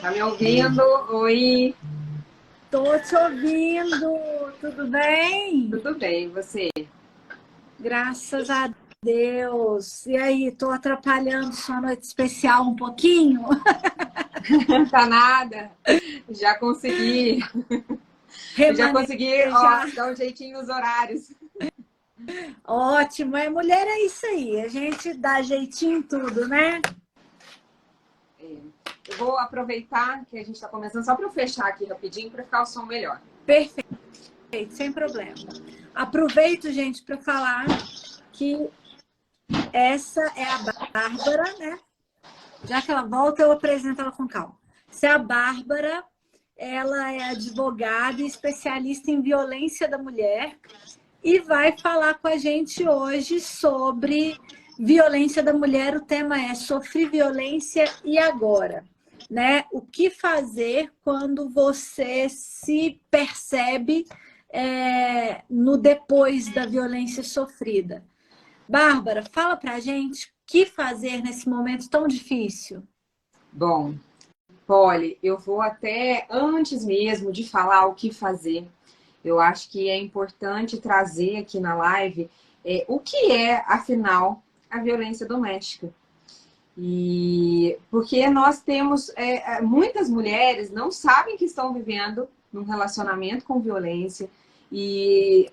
Tá me ouvindo? Oi, Tô te ouvindo, tudo bem? tudo bem, e você? Graças a Deus. E aí, tô atrapalhando sua noite especial um pouquinho? Tá nada, já consegui, já consegui, ó, Remanejar. dar um jeitinho nos horários. Ótimo, é mulher, é isso aí. A gente dá jeitinho em tudo, né? É, eu vou aproveitar que a gente está começando, só para eu fechar aqui rapidinho, para ficar o som melhor. Perfeito, sem problema. Aproveito, gente, para falar que essa é a Bárbara, né? Já que ela volta, eu apresento ela com calma. Essa é a Bárbara. Ela é advogada e especialista em violência da mulher e vai falar com a gente hoje sobre violência da mulher. O tema é sofri violência e agora, né? O que fazer quando você se percebe no depois da violência sofrida? Bárbara, fala pra gente o que fazer nesse momento tão difícil. Bom, Polly, eu vou até, antes mesmo de falar o que fazer, eu acho que é importante trazer aqui na live o que é, afinal, a violência doméstica. E porque nós temos muitas mulheres não sabem que estão vivendo num relacionamento com violência e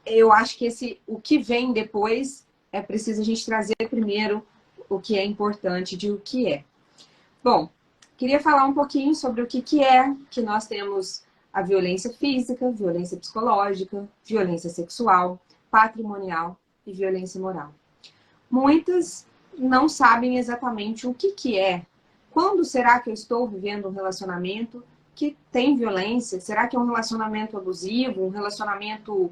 eu acho que o que vem depois é preciso a gente trazer primeiro o que é importante de o que é. Bom, queria falar um pouquinho sobre o que é que nós temos a violência física, violência psicológica, violência sexual, patrimonial e violência moral. Muitas não sabem exatamente o que é. Quando será que eu estou vivendo um relacionamento que tem violência? Será que é um relacionamento abusivo? Um relacionamento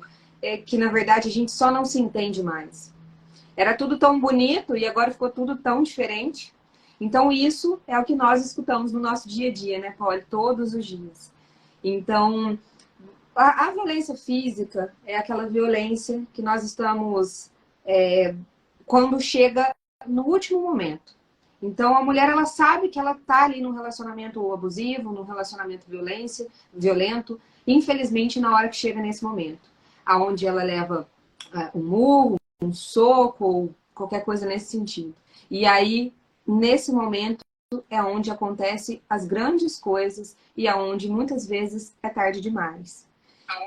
que, na verdade, a gente só não se entende mais? Era tudo tão bonito e agora ficou tudo tão diferente. Então, isso é o que nós escutamos no nosso dia a dia, né, Polly? Todos os dias. Então, a violência física é aquela violência que nós estamos quando chega no último momento. Então, a mulher, ela sabe que ela está ali num relacionamento abusivo, num relacionamento violento, infelizmente, na hora que chega nesse momento, aonde ela leva um murro, um soco, ou qualquer coisa nesse sentido. E aí, nesse momento, é onde acontecem as grandes coisas e aonde muitas vezes é tarde demais.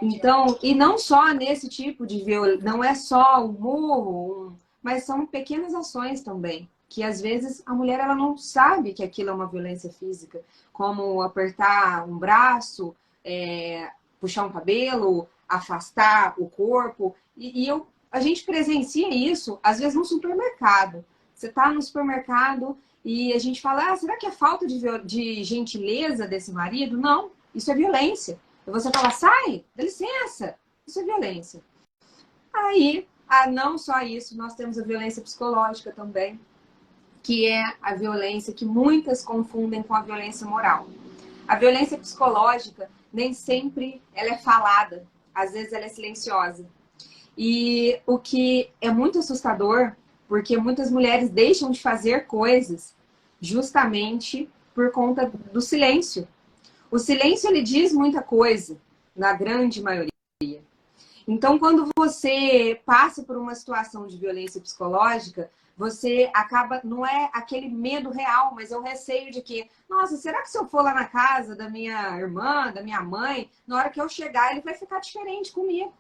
Então, e não só nesse tipo de violência, não é só o murro, mas são pequenas ações também, que às vezes a mulher ela não sabe que aquilo é uma violência física, como apertar um braço, puxar um cabelo, afastar o corpo. A gente presencia isso, às vezes, no supermercado. Você está no supermercado e a gente fala, será que é falta de gentileza desse marido? Não, isso é violência. E você fala, sai, dá licença, isso é violência. Aí, não só isso, nós temos a violência psicológica também, que é a violência que muitas confundem com a violência moral. A violência psicológica, nem sempre ela é falada, às vezes ela é silenciosa. E o que é muito assustador, porque muitas mulheres deixam de fazer coisas justamente por conta do silêncio. O silêncio, ele diz muita coisa, na grande maioria. Então, quando você passa por uma situação de violência psicológica, você acaba, não é aquele medo real, mas é o receio de que, nossa, será que se eu for lá na casa da minha irmã, da minha mãe, na hora que eu chegar, ele vai ficar diferente comigo?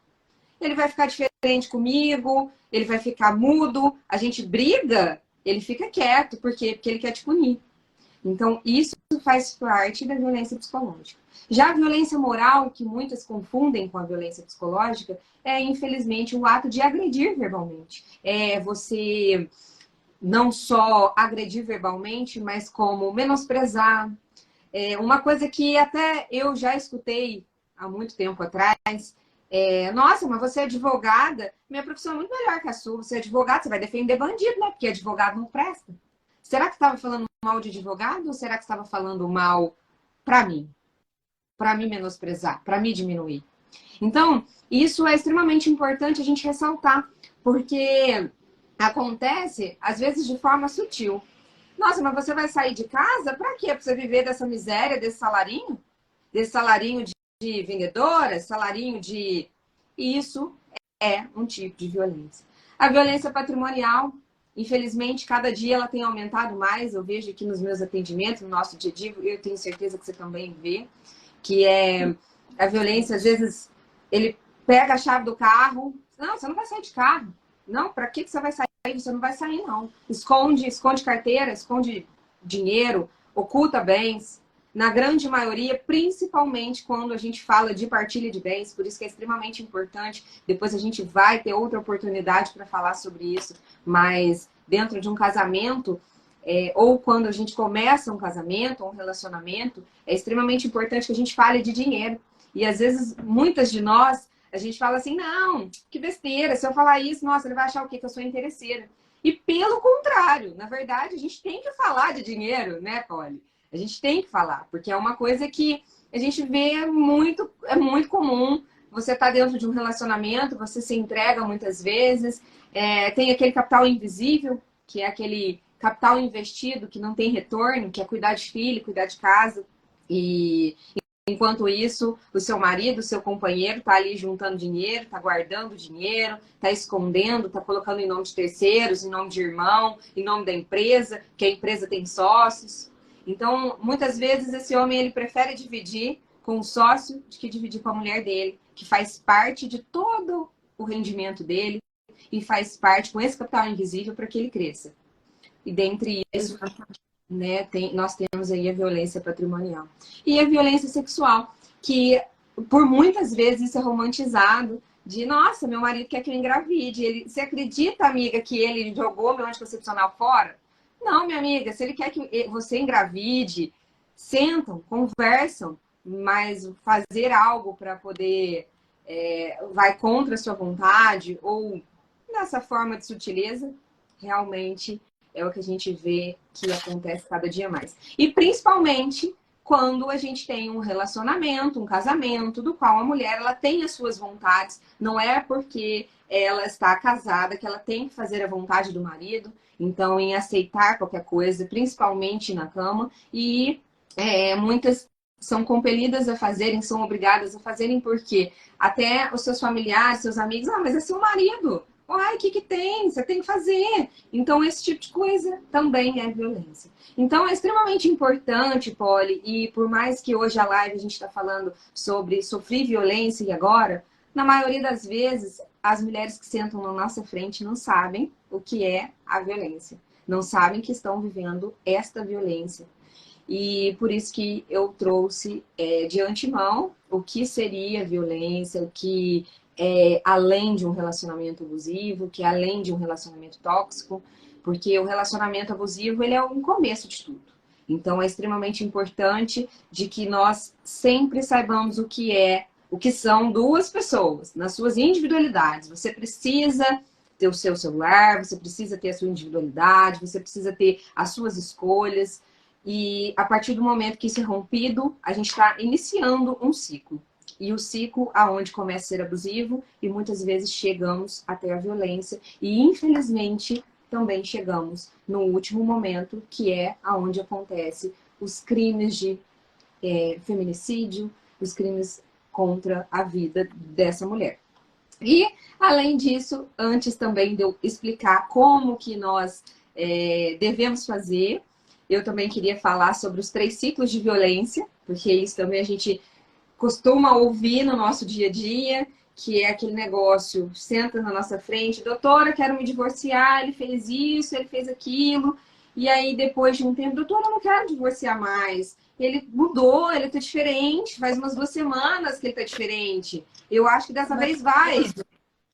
Ele vai ficar diferente comigo, ele vai ficar mudo, a gente briga, ele fica quieto, por quê? Porque ele quer te punir. Então, isso faz parte da violência psicológica. Já a violência moral, que muitas confundem com a violência psicológica, é, infelizmente, o ato de agredir verbalmente. É você não só agredir verbalmente, mas como menosprezar. Uma coisa que até eu já escutei há muito tempo atrás, nossa, mas você é advogada, minha profissão é muito melhor que a sua. Você é advogada, você vai defender bandido, né? Porque advogado não presta. Será que estava falando mal de advogado ou será que estava falando mal para mim? Para me menosprezar, para me diminuir? Então, isso é extremamente importante a gente ressaltar, porque acontece, às vezes, de forma sutil. Nossa, mas você vai sair de casa? Para quê? Para você viver dessa miséria, desse salarinho? Desse salarinho de vendedora, salarinho de... Isso é um tipo de violência. A violência patrimonial, infelizmente, cada dia ela tem aumentado mais. Eu vejo aqui nos meus atendimentos, no nosso dia a dia, eu tenho certeza que você também vê, que é a violência, às vezes, ele pega a chave do carro. Não, você não vai sair de carro. Não, para que você vai sair? Você não vai sair, não. Esconde carteira, esconde dinheiro, oculta bens. Na grande maioria, principalmente quando a gente fala de partilha de bens, por isso que é extremamente importante. Depois a gente vai ter outra oportunidade para falar sobre isso, mas dentro de um casamento, ou quando a gente começa um casamento, um relacionamento, é extremamente importante que a gente fale de dinheiro. E às vezes, muitas de nós, a gente fala assim, não, que besteira, se eu falar isso, nossa, ele vai achar o quê? Que eu sou interesseira. E pelo contrário, na verdade, a gente tem que falar de dinheiro, né, Polly? A gente tem que falar, porque é uma coisa que a gente vê muito, é muito comum. Você está dentro de um relacionamento, você se entrega muitas vezes, tem aquele capital invisível, que é aquele capital investido que não tem retorno, que é cuidar de filho, cuidar de casa. E enquanto isso, o seu marido, o seu companheiro está ali juntando dinheiro, está guardando dinheiro, está escondendo, está colocando em nome de terceiros, em nome de irmão, em nome da empresa, que a empresa tem sócios. Então, muitas vezes, esse homem ele prefere dividir com o sócio do que dividir com a mulher dele, que faz parte de todo o rendimento dele e faz parte com esse capital invisível para que ele cresça. E dentre isso, né, nós temos aí a violência patrimonial. E a violência sexual, que por muitas vezes isso é romantizado, de, nossa, meu marido quer que eu engravide. Você acredita, amiga, que ele jogou meu anticoncepcional fora? Não, minha amiga, se ele quer que você engravide, sentam, conversam, mas fazer algo para poder vai contra a sua vontade ou nessa forma de sutileza, realmente é o que a gente vê que acontece cada dia mais. E principalmente quando a gente tem um relacionamento, um casamento, do qual a mulher ela tem as suas vontades, não é porque ela está casada que ela tem que fazer a vontade do marido, então em aceitar qualquer coisa, principalmente na cama, e muitas são compelidas a fazerem, são obrigadas a fazerem, porque até os seus familiares, seus amigos, mas é seu marido. Ai, o que tem? Você tem que fazer. Então, esse tipo de coisa também é violência. Então, é extremamente importante, Polly, e por mais que hoje a live a gente está falando sobre sofrer violência e agora, na maioria das vezes, as mulheres que sentam na nossa frente não sabem o que é a violência. Não sabem que estão vivendo esta violência. E por isso que eu trouxe de antemão o que seria violência, o que além de um relacionamento abusivo, que além de um relacionamento tóxico, porque o relacionamento abusivo ele é um começo de tudo. Então é extremamente importante de que nós sempre saibamos o que são duas pessoas, nas suas individualidades. Você precisa ter o seu celular, você precisa ter a sua individualidade, você precisa ter as suas escolhas. E a partir do momento que isso é rompido, a gente está iniciando um ciclo. E o ciclo aonde começa a ser abusivo e muitas vezes chegamos até a violência. E infelizmente também chegamos no último momento, que é aonde acontece os crimes de feminicídio, os crimes contra a vida dessa mulher. E, além disso, antes também de eu explicar como que nós devemos fazer, eu também queria falar sobre os 3 ciclos de violência, porque isso também a gente costuma ouvir no nosso dia a dia, que é aquele negócio, senta na nossa frente, doutora, quero me divorciar, ele fez isso, ele fez aquilo, e aí depois de um tempo, doutora, eu não quero divorciar mais, ele mudou, ele tá diferente, faz umas 2 semanas que ele tá diferente, eu acho que dessa vez vai.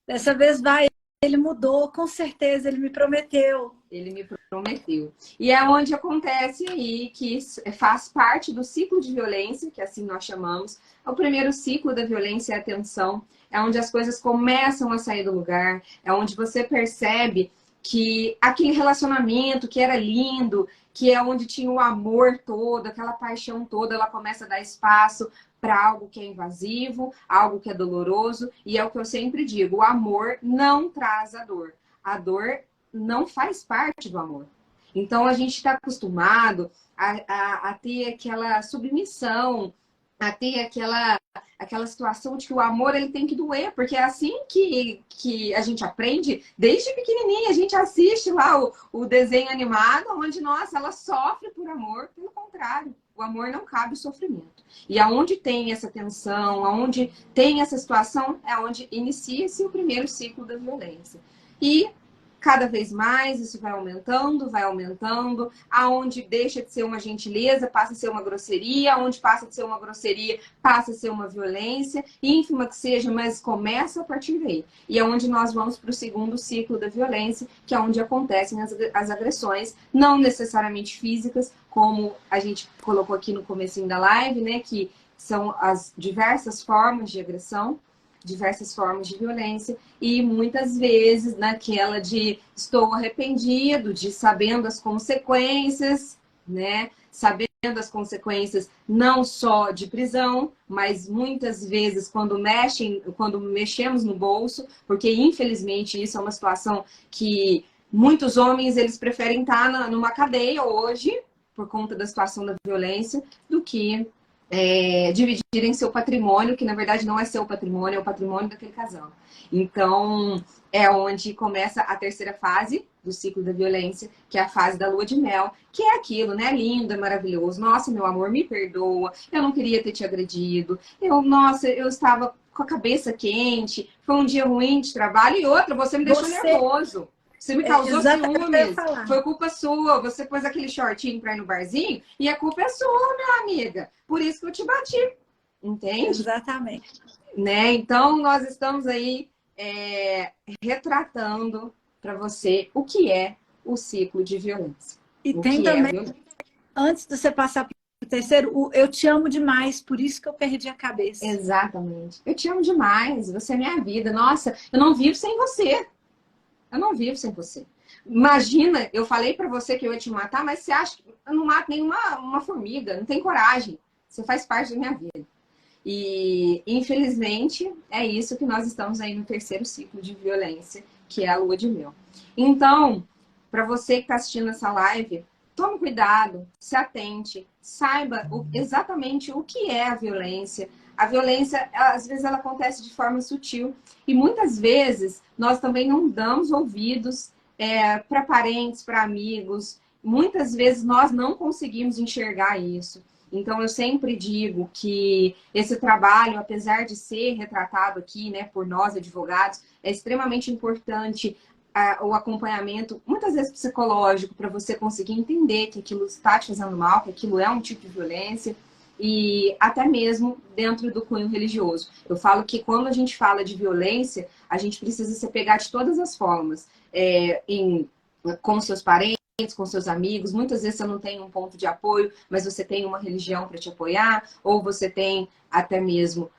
Dessa vez vai, ele mudou, com certeza, ele me prometeu. Ele me prometeu. E é onde acontece aí que faz parte do ciclo de violência, que assim nós chamamos. O primeiro ciclo da violência é a tensão, é onde as coisas começam a sair do lugar, é onde você percebe que aquele relacionamento que era lindo, que é onde tinha o amor todo, aquela paixão toda, ela começa a dar espaço para algo que é invasivo, algo que é doloroso, e é o que eu sempre digo, o amor não traz a dor. A dor não faz parte do amor. Então, a gente está acostumado a ter aquela submissão, a ter aquela situação de que o amor ele tem que doer, porque é assim que a gente aprende desde pequenininha. A gente assiste lá o desenho animado, onde, nossa, ela sofre por amor. Pelo contrário, o amor não cabe o sofrimento. E aonde tem essa tensão, aonde tem essa situação, é onde inicia-se o primeiro ciclo da violência. E cada vez mais isso vai aumentando, aonde deixa de ser uma gentileza, passa a ser uma grosseria, aonde passa de ser uma grosseria, passa a ser uma violência, ínfima que seja, mas começa a partir daí. E é onde nós vamos para o segundo ciclo da violência, que é onde acontecem as agressões, não necessariamente físicas, como a gente colocou aqui no comecinho da live, né, que são as diversas formas de agressão, diversas formas de violência, e muitas vezes naquela de estou arrependido, de sabendo as consequências, né? Sabendo as consequências não só de prisão, mas muitas vezes quando mexemos no bolso, porque infelizmente isso é uma situação que muitos homens eles preferem estar numa cadeia hoje, por conta da situação da violência, do que dividirem seu patrimônio, que na verdade não é seu patrimônio, é o patrimônio daquele casal. Então, é onde começa a terceira fase do ciclo da violência, que é a fase da lua de mel, que é aquilo, né? Lindo, é maravilhoso. Nossa, meu amor, me perdoa. Eu não queria ter te agredido. Eu estava com a cabeça quente. Foi um dia ruim de trabalho. E outra, você me deixou nervoso. Você me causou ciúmes. Foi culpa sua. Você pôs aquele shortinho pra ir no barzinho e a culpa é sua, minha amiga. Por isso que eu te bati. Entende? Exatamente. Né? Então, nós estamos aí retratando para você o que é o ciclo de violência. E tem também, antes de você passar para o terceiro, eu te amo demais, por isso que eu perdi a cabeça. Exatamente. Eu te amo demais, você é minha vida. Nossa, eu não vivo sem você. Eu não vivo sem você. Imagina, eu falei para você que eu ia te matar, mas você acha que eu não mato nenhuma formiga, não tem coragem. Você faz parte da minha vida. E, infelizmente, é isso que nós estamos aí no terceiro ciclo de violência, que é a lua de mel. Então, para você que está assistindo essa live, tome cuidado, se atente, saiba exatamente o que é a violência. A violência, às vezes, ela acontece de forma sutil. E muitas vezes, nós também não damos ouvidos para parentes, para amigos. Muitas vezes, nós não conseguimos enxergar isso. Então, eu sempre digo que esse trabalho, apesar de ser retratado aqui, né, por nós, advogados, é extremamente importante o acompanhamento, muitas vezes psicológico, para você conseguir entender que aquilo está te fazendo mal, que aquilo é um tipo de violência, e até mesmo dentro do cunho religioso. Eu falo que quando a gente fala de violência, a gente precisa se pegar de todas as formas, com seus parentes, com seus amigos. Muitas vezes você não tem um ponto de apoio, mas você tem uma religião para te apoiar, ou você tem até mesmo,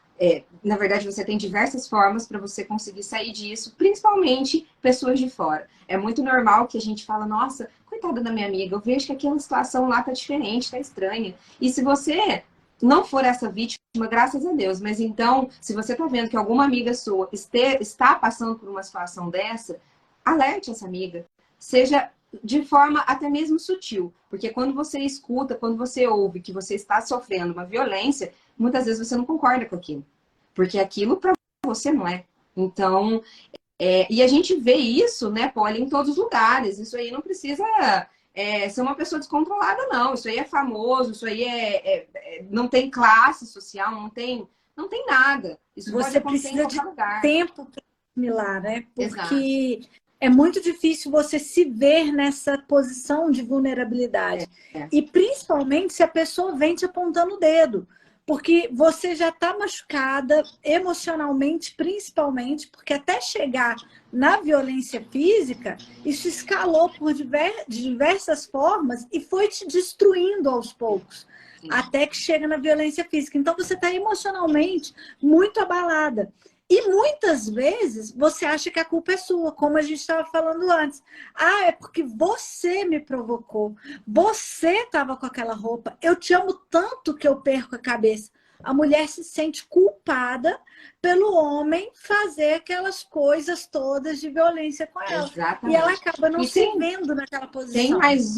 na verdade, você tem diversas formas para você conseguir sair disso, principalmente pessoas de fora. É muito normal que a gente fala, nossa, coitada da minha amiga, eu vejo que aquela situação lá tá diferente, tá estranha. E se você não for essa vítima, graças a Deus, mas então, se você tá vendo que alguma amiga sua está passando por uma situação dessa, alerte essa amiga. Seja de forma até mesmo sutil. Porque quando você escuta, quando você ouve que você está sofrendo uma violência, muitas vezes você não concorda com aquilo. Porque aquilo para você não é. Então, e a gente vê isso, né, Polly, em todos os lugares. Isso aí não precisa ser uma pessoa descontrolada, não. Isso aí é famoso, isso aí não tem classe social, não tem nada. Isso você pode acontecer em qualquer lugar. Tempo para assimilar, né? Porque é muito difícil você se ver nessa posição de vulnerabilidade. E principalmente se a pessoa vem te apontando o dedo. Porque você já está machucada emocionalmente, principalmente, porque até chegar na violência física, isso escalou por diversas formas e foi te destruindo aos poucos, até que chega na violência física. Então você está emocionalmente muito abalada. E muitas vezes você acha que a culpa é sua, como a gente estava falando antes. Ah, é porque você me provocou. Você estava com aquela roupa. Eu te amo tanto que eu perco a cabeça. a mulher se sente culpada pelo homem fazer aquelas coisas todas de violência com ela. E ela Exatamente. acaba não E se vendo naquela tem posição. mais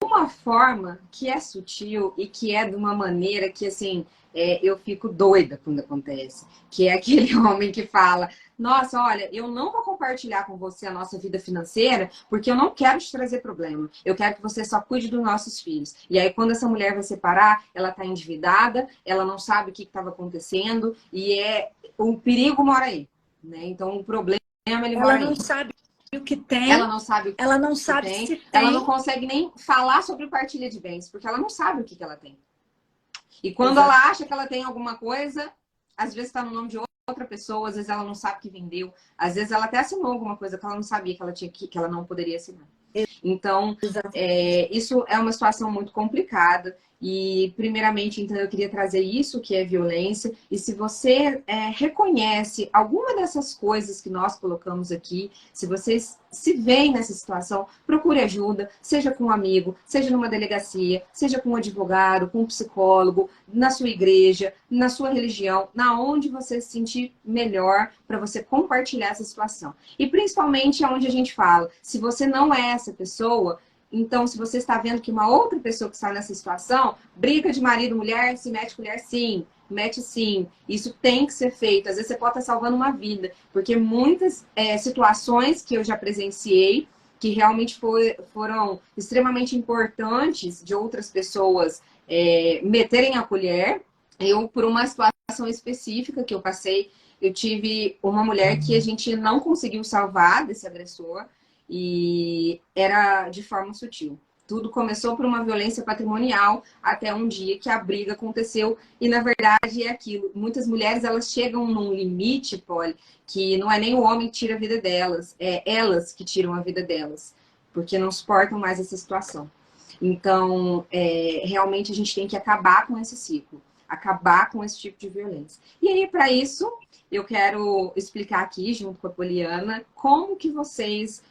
uma forma que é sutil e que é de uma maneira que, assim, eu fico doida quando acontece. Que é aquele homem que fala, nossa, olha, eu não vou compartilhar com você a nossa vida financeira porque eu não quero te trazer problema. Eu quero que você só cuide dos nossos filhos. E aí, quando essa mulher vai separar, ela está endividada, ela não sabe o que estava acontecendo e o perigo mora aí, né? Então, o problema, ele Ela mora não aí. sabe o que tem, Ela não sabe ela não o que sabe tem, se ela não tem. consegue nem falar sobre partilha de bens, porque ela não sabe o que ela tem. E quando Exato. ela acha que ela tem alguma coisa, às vezes está no nome de outra pessoa, às vezes ela não sabe que vendeu, às vezes ela até assinou alguma coisa que ela não sabia que ela tinha que ela não poderia assinar. Então, Exato. isso é uma situação muito complicada. E, primeiramente, então, eu queria trazer isso, que é violência. E se você reconhece alguma dessas coisas que nós colocamos aqui, se vocês se veem nessa situação, procure ajuda, seja com um amigo, seja numa delegacia, seja com um advogado, com um psicólogo, na sua igreja, na sua religião, na onde você se sentir melhor para você compartilhar essa situação. E, principalmente, onde a gente fala, se você não é essa pessoa, então, se você está vendo que uma outra pessoa que está nessa situação, briga de marido, mulher, se mete com mulher, sim, mete sim. Isso tem que ser feito. Às vezes você pode estar salvando uma vida, porque muitas situações que eu já presenciei, que realmente foram extremamente importantes de outras pessoas meterem a colher, eu, por uma situação específica que eu passei, eu tive uma mulher que a gente não conseguiu salvar desse agressor, e era de forma sutil. Tudo começou por uma violência patrimonial até um dia que a briga aconteceu e, na verdade, é aquilo. Muitas mulheres, elas chegam num limite, Polly, que não é nem o homem que tira a vida delas, é elas que tiram a vida delas, porque não suportam mais essa situação. Então, realmente, a gente tem que acabar com esse ciclo, acabar com esse tipo de violência. E aí, para isso, eu quero explicar aqui, junto com a Poliana, como que vocês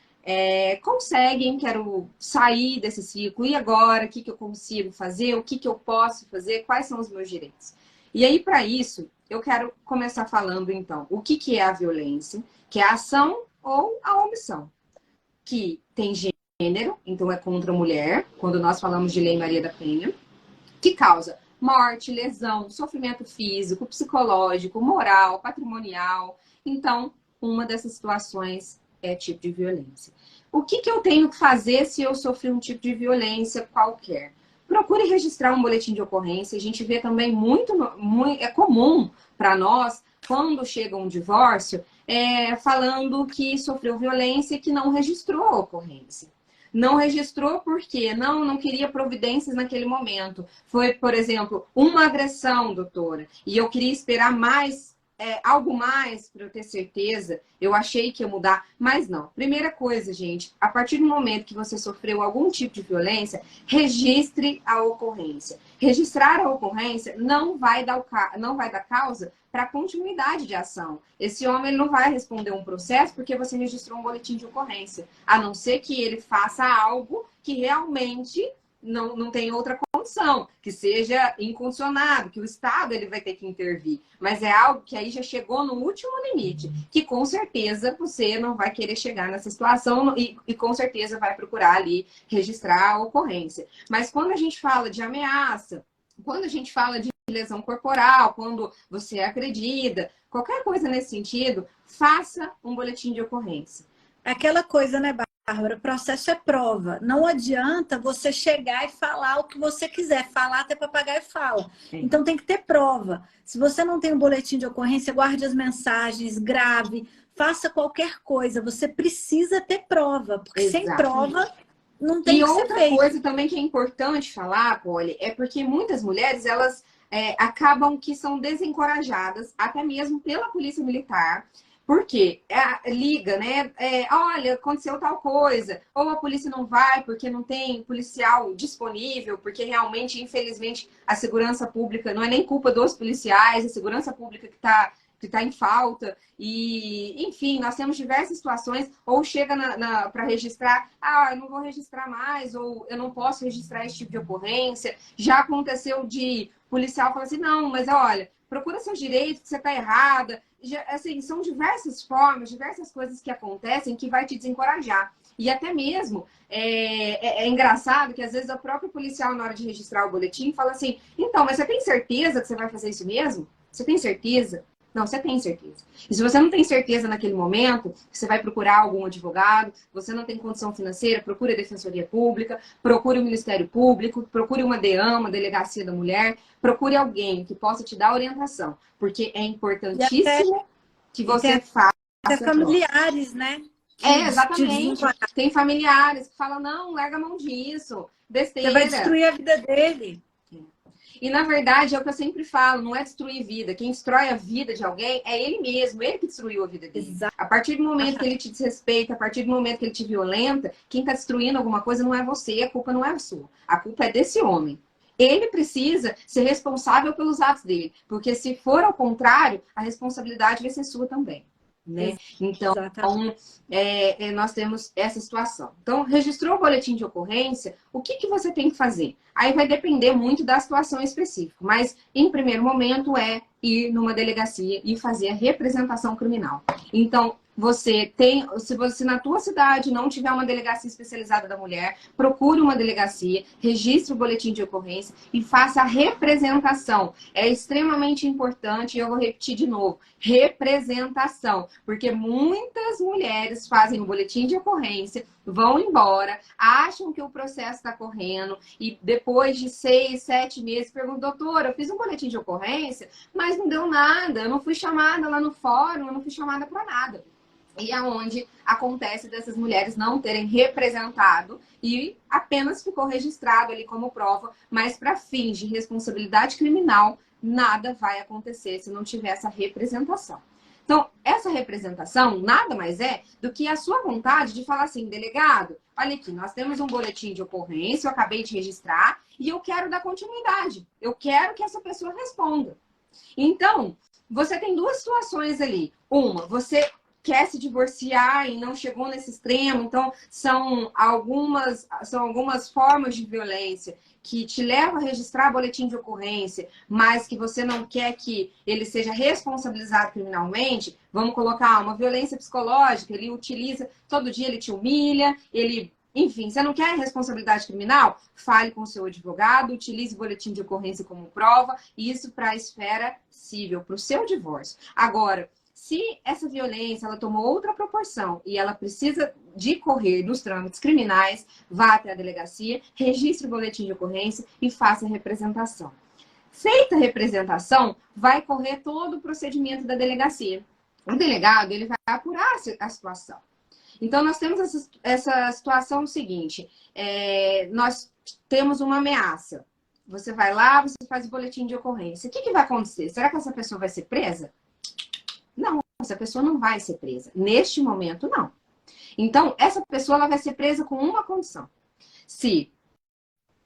conseguem, quero sair desse ciclo, e agora, o que eu consigo fazer, o que eu posso fazer, quais são os meus direitos. E aí, para isso, eu quero começar falando, então, o que é a violência, que é a ação ou a omissão, que tem gênero, então é contra a mulher, quando nós falamos de Lei Maria da Penha, que causa morte, lesão, sofrimento físico, psicológico, moral, patrimonial. Então, uma dessas situações é tipo de violência. O que eu tenho que fazer se eu sofri um tipo de violência qualquer? Procure registrar um boletim de ocorrência. A gente vê também é comum para nós, quando chega um divórcio, falando que sofreu violência e que não registrou a ocorrência. Não registrou porque não queria providências naquele momento. Foi, por exemplo, uma agressão, doutora, e eu queria esperar mais, algo mais para eu ter certeza. Eu achei que ia mudar, mas não. Primeira coisa, gente, a partir do momento que você sofreu algum tipo de violência, registre a ocorrência. Registrar a ocorrência não vai dar causa para continuidade de ação. Esse homem não vai responder um processo porque você registrou um boletim de ocorrência, a não ser que ele faça algo que realmente não tem outra condição, que seja incondicionado, que o Estado ele vai ter que intervir. Mas é algo que aí já chegou no último limite, que com certeza você não vai querer chegar nessa situação e com certeza vai procurar ali registrar a ocorrência. Mas quando a gente fala de ameaça, quando a gente fala de lesão corporal, quando você é agredida, qualquer coisa nesse sentido, faça um boletim de ocorrência. Aquela coisa, né, Bárbara? O processo é prova. Não adianta você chegar e falar o que você quiser. Falar até papagaio fala. Então tem que ter prova. Se você não tem um boletim de ocorrência, guarde as mensagens, grave, faça qualquer coisa. Você precisa ter prova, porque Exatamente. sem prova não tem e que ser feito. outra coisa também que é importante falar, Polly, é porque muitas mulheres, elas acabam que são desencorajadas, até mesmo pela polícia militar, porque liga, né? Olha, aconteceu tal coisa. Ou a polícia não vai porque não tem policial disponível, porque realmente, infelizmente, a segurança pública não é nem culpa dos policiais, a segurança pública que está que está em falta, e, enfim, nós temos diversas situações, ou chega para registrar, eu não vou registrar mais, ou eu não posso registrar esse tipo de ocorrência. Já aconteceu de policial falar assim, não, mas olha, procura seus direitos, que você está errada. Já, assim, são diversas formas, diversas coisas que acontecem que vai te desencorajar. E até mesmo, é engraçado que às vezes o próprio policial, na hora de registrar o boletim, fala assim, então, mas você tem certeza que você vai fazer isso mesmo? Você tem certeza? Não, você tem certeza. E se você não tem certeza naquele momento, você vai procurar algum advogado, você não tem condição financeira, procure a Defensoria Pública, procure o Ministério Público, procure uma DEAM, uma Delegacia da Mulher, procure alguém que possa te dar orientação, porque é importantíssimo que você faça até familiares, né? Exatamente. Tem familiares que falam, não, larga a mão disso, besteira. Você vai destruir a vida dele. E, na verdade, é o que eu sempre falo, não é destruir vida. Quem destrói a vida de alguém é ele mesmo, ele que destruiu a vida dele. Exato. A partir do momento que ele te desrespeita, a partir do momento que ele te violenta, quem está destruindo alguma coisa não é você, a culpa não é sua. A culpa é desse homem. Ele precisa ser responsável pelos atos dele, porque se for ao contrário, a responsabilidade vai ser sua também. Né? Então, nós temos essa situação. Então, registrou o boletim de ocorrência, o que você tem que fazer? Aí vai depender muito da situação específica, mas em primeiro momento é ir numa delegacia e fazer a representação criminal. Então, se você na tua cidade não tiver uma delegacia especializada da mulher, procure uma delegacia, registre o boletim de ocorrência e faça a representação. É extremamente importante, e eu vou repetir de novo, representação, porque muitas mulheres fazem o boletim de ocorrência, vão embora, acham que o processo está correndo e depois de 6, 7 meses perguntam, doutora, eu fiz um boletim de ocorrência, mas não deu nada, eu não fui chamada lá no fórum, eu não fui chamada para nada. E é onde acontece dessas mulheres não terem representado e apenas ficou registrado ali como prova, mas para fins de responsabilidade criminal, nada vai acontecer se não tiver essa representação. Então, essa representação nada mais é do que a sua vontade de falar assim, delegado, olha aqui, nós temos um boletim de ocorrência, eu acabei de registrar e eu quero dar continuidade. Eu quero que essa pessoa responda. Então, você tem duas situações ali. Uma, você quer se divorciar e não chegou nesse extremo, então são algumas formas de violência que te levam a registrar boletim de ocorrência, mas que você não quer que ele seja responsabilizado criminalmente. Vamos colocar uma violência psicológica, ele utiliza, todo dia ele te humilha, enfim, você não quer responsabilidade criminal? Fale com o seu advogado, utilize o boletim de ocorrência como prova, e isso para a esfera civil, para o seu divórcio. Agora, se essa violência ela tomou outra proporção e ela precisa de correr nos trâmites criminais, vá até a delegacia, registre o boletim de ocorrência e faça a representação. Feita a representação, vai correr todo o procedimento da delegacia. O delegado ele vai apurar a situação. Então, nós temos essa situação seguinte, nós temos uma ameaça. Você vai lá, você faz o boletim de ocorrência. O que vai acontecer? Será que essa pessoa vai ser presa? Não, essa pessoa não vai ser presa. Neste momento, não. Então, essa pessoa ela vai ser presa com uma condição. Se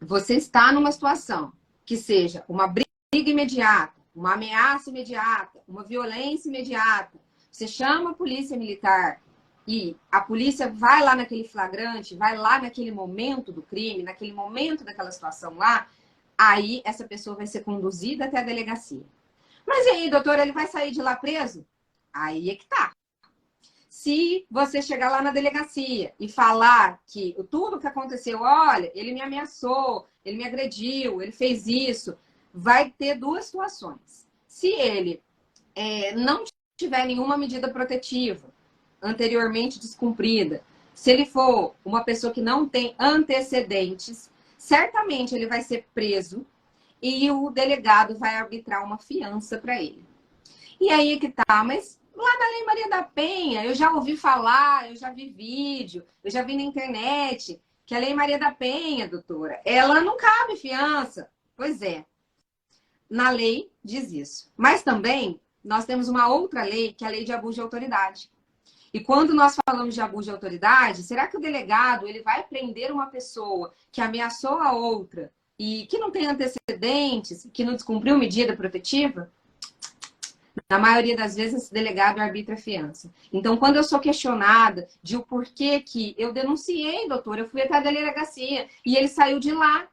você está numa situação que seja uma briga imediata, uma ameaça imediata, uma violência imediata, você chama a polícia militar e a polícia vai lá naquele flagrante, vai lá naquele momento do crime, naquele momento daquela situação lá, aí essa pessoa vai ser conduzida até a delegacia. Mas e aí, doutor, ele vai sair de lá preso? Aí é que tá. Se você chegar lá na delegacia e falar que tudo que aconteceu, olha, ele me ameaçou, ele me agrediu, ele fez isso, vai ter duas situações. Se ele não tiver nenhuma medida protetiva anteriormente descumprida, se ele for uma pessoa que não tem antecedentes, certamente ele vai ser preso e o delegado vai arbitrar uma fiança para ele. E aí é que tá, mas lá na Lei Maria da Penha, eu já ouvi falar, eu já vi vídeo, eu já vi na internet, que a Lei Maria da Penha, doutora, ela não cabe fiança. Pois é, na lei diz isso. Mas também, nós temos uma outra lei, que é a Lei de Abuso de Autoridade. E quando nós falamos de abuso de autoridade, será que o delegado ele vai prender uma pessoa que ameaçou a outra e que não tem antecedentes, que não descumpriu medida protetiva? Na maioria das vezes, esse delegado arbitra a fiança. Então, quando eu sou questionada de o porquê que eu denunciei, doutor, eu fui até a delegacia e ele saiu de lá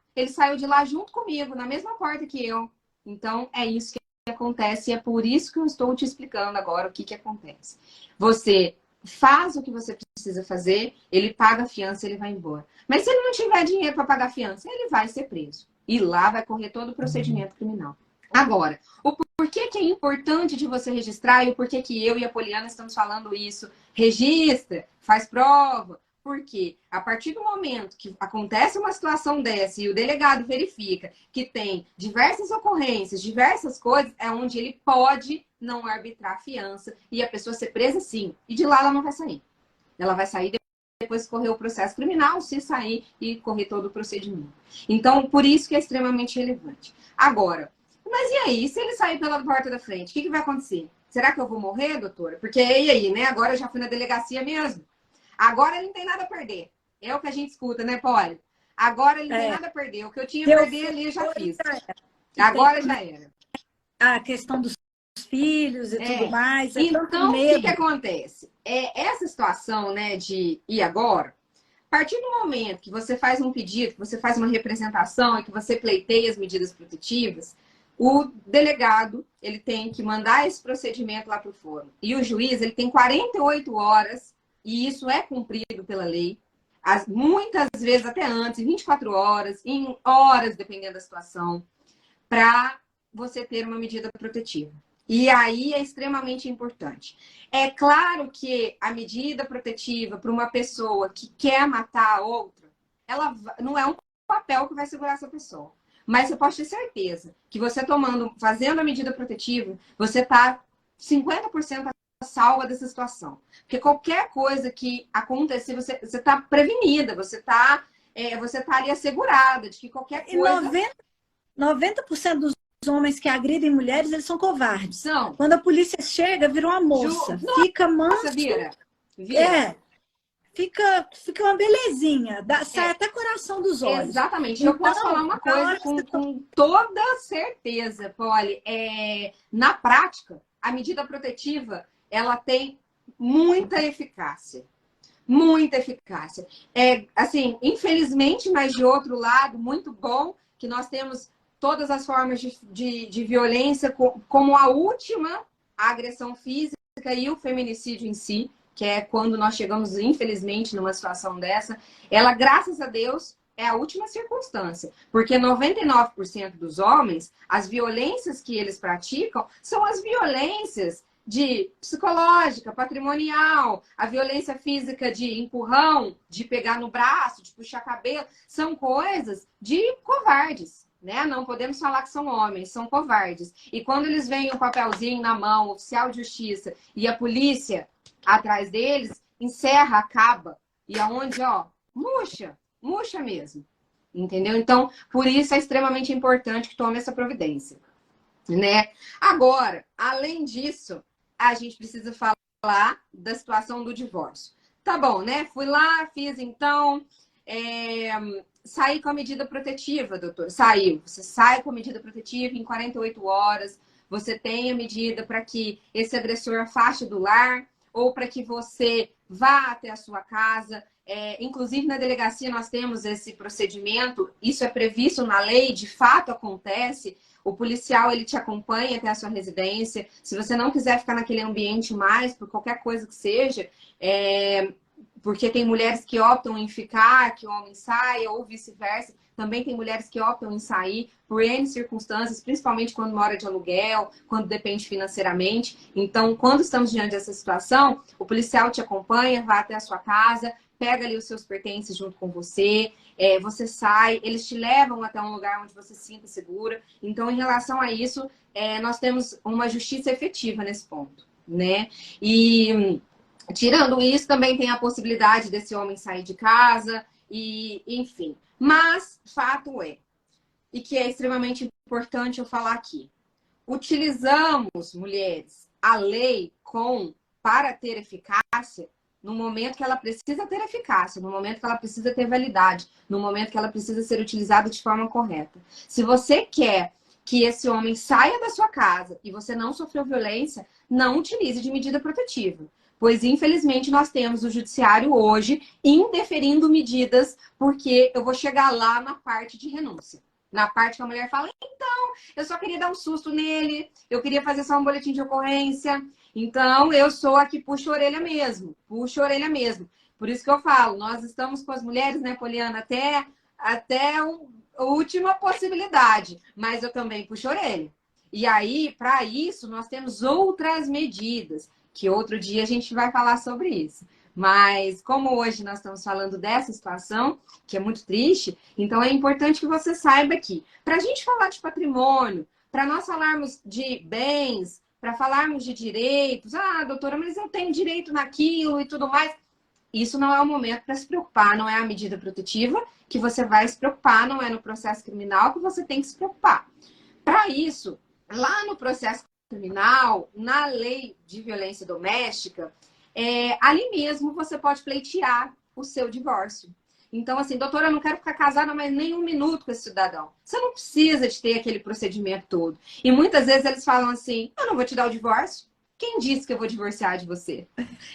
junto comigo, na mesma porta que eu. Então, é isso que acontece e é por isso que eu estou te explicando agora o que acontece. Você faz o que você precisa fazer, ele paga a fiança, ele vai embora. Mas se ele não tiver dinheiro para pagar a fiança, ele vai ser preso. E lá vai correr todo o procedimento criminal. Agora, o porquê que é importante de você registrar e o porquê que eu e a Poliana estamos falando isso? Registra, faz prova. Porque a partir do momento que acontece uma situação dessa e o delegado verifica que tem diversas ocorrências, diversas coisas, é onde ele pode não arbitrar a fiança e a pessoa ser presa sim. E de lá ela não vai sair. Ela vai sair depois que correr o processo criminal, se sair e correr todo o procedimento. Então, por isso que é extremamente relevante. Agora, mas e aí? Se ele sair pela porta da frente, o que vai acontecer? Será que eu vou morrer, doutora? Porque e aí, né? Agora eu já fui na delegacia mesmo. Agora ele não tem nada a perder. É o que a gente escuta, né, Polly? Agora ele não tem nada a perder. O que eu tinha a perder ali eu já fiz. Agora já era. A questão dos filhos e tudo mais. Então, o que acontece? Essa situação, né, de e agora, a partir do momento que você faz um pedido, que você faz uma representação e que você pleiteia as medidas protetivas, o delegado, ele tem que mandar esse procedimento lá para o fórum. E o juiz, ele tem 48 horas, e isso é cumprido pela lei, muitas vezes até antes, 24 horas, em horas, dependendo da situação, para você ter uma medida protetiva. E aí é extremamente importante. É claro que a medida protetiva para uma pessoa que quer matar a outra, ela não é um papel que vai segurar essa pessoa. Mas eu posso ter certeza que você fazendo a medida protetiva, você está 50% salva dessa situação. Porque qualquer coisa que acontecer, você está prevenida, você está ali assegurada de que qualquer coisa... E 90% dos homens que agridem mulheres, eles são covardes. São. Quando a polícia chega, vira uma moça. Fica manso. Nossa, vira. Fica uma belezinha. Sai até coração dos olhos. Exatamente. Então, eu posso falar uma coisa com toda certeza, Polly. Na prática, a medida protetiva, ela tem muita eficácia. Muita eficácia. Assim, infelizmente, mas de outro lado, muito bom que nós temos todas as formas de violência como a última, a agressão física e o feminicídio em si, que é quando nós chegamos, infelizmente, numa situação dessa. Ela, graças a Deus, é a última circunstância. Porque 99% dos homens, as violências que eles praticam são as violências de psicológica, patrimonial, a violência física de empurrão, de pegar no braço, de puxar cabelo, são coisas de covardes, né? Não podemos falar que são homens, são covardes. E quando eles veem o papelzinho na mão, oficial de justiça, e a polícia atrás deles, encerra, acaba. E aonde, murcha mesmo. Entendeu? Então, por isso é extremamente importante que tome essa providência, né? Agora, além disso, a gente precisa falar da situação do divórcio. Tá bom, né? Fui lá, fiz então, saí com a medida protetiva, doutor. Saiu. Você sai com a medida protetiva em 48 horas, você tem a medida para que esse agressor afaste do lar ou para que você vá até a sua casa. Inclusive, na delegacia nós temos esse procedimento, isso é previsto na lei, de fato acontece. O policial, ele te acompanha até a sua residência. Se você não quiser ficar naquele ambiente mais, por qualquer coisa que seja, porque tem mulheres que optam em ficar, que o homem saia, ou vice-versa. Também tem mulheres que optam em sair por N circunstâncias, principalmente quando mora de aluguel, quando depende financeiramente. Então, quando estamos diante dessa situação, o policial te acompanha, vai até a sua casa, pega ali os seus pertences junto com você, você sai, eles te levam até um lugar onde você se sinta segura. Então, em relação a isso, nós temos uma justiça efetiva nesse ponto, né? E tirando isso, também tem a possibilidade desse homem sair de casa, e enfim. Mas, fato é, e que é extremamente importante eu falar aqui, utilizamos, mulheres, a lei para ter eficácia no momento que ela precisa ter eficácia, no momento que ela precisa ter validade, no momento que ela precisa ser utilizada de forma correta. Se você quer que esse homem saia da sua casa e você não sofreu violência, não utilize de medida protetiva. Pois, infelizmente, nós temos o judiciário hoje indeferindo medidas, porque eu vou chegar lá na parte de renúncia. Na parte que a mulher fala, então, eu só queria dar um susto nele, eu queria fazer só um boletim de ocorrência, então eu sou a que puxa a orelha mesmo, puxa a orelha mesmo. Por isso que eu falo, nós estamos com as mulheres, né, Poliana, até a última possibilidade, mas eu também puxo a orelha. E aí, para isso, nós temos outras medidas, que outro dia a gente vai falar sobre isso. Mas como hoje nós estamos falando dessa situação, que é muito triste, então é importante que você saiba que, para a gente falar de patrimônio, para nós falarmos de bens, para falarmos de direitos, doutora, mas eu tenho direito naquilo e tudo mais, isso não é o momento para se preocupar, não é a medida protetiva que você vai se preocupar, não é no processo criminal que você tem que se preocupar. Para isso, lá no processo criminal, na lei de violência doméstica, ali mesmo você pode pleitear o seu divórcio. Então, assim, doutora, eu não quero ficar casada mais nem um minuto com esse cidadão. Você não precisa de ter aquele procedimento todo. E muitas vezes eles falam assim, eu não vou te dar o divórcio. Quem disse que eu vou divorciar de você?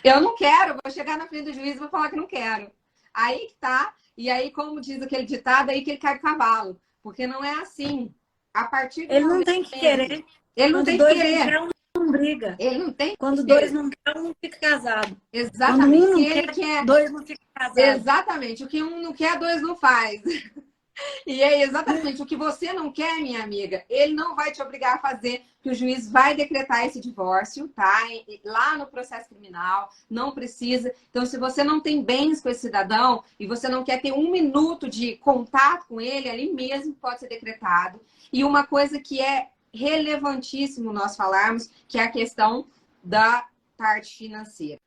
Eu não quero, vou chegar na frente do juiz e vou falar que não quero. Aí que tá, e aí, como diz aquele ditado, aí que ele cai do cavalo. Porque não é assim. A partir do Ele não momento, tem que querer. ele não Quando tem que dois querer. não quer, um não briga. Ele não tem Quando que dois querer. não quer, um fica casado. Quando Exatamente. um Se não ele quer, dois não ficam casados. Exatamente. O que um não quer, dois não faz. E é exatamente o que você não quer, minha amiga, ele não vai te obrigar a fazer, que o juiz vai decretar esse divórcio, tá? Lá no processo criminal, não precisa. Então, se você não tem bens com esse cidadão e você não quer ter um minuto de contato com ele, ali mesmo pode ser decretado. E uma coisa que é relevantíssimo nós falarmos, que é a questão da parte financeira.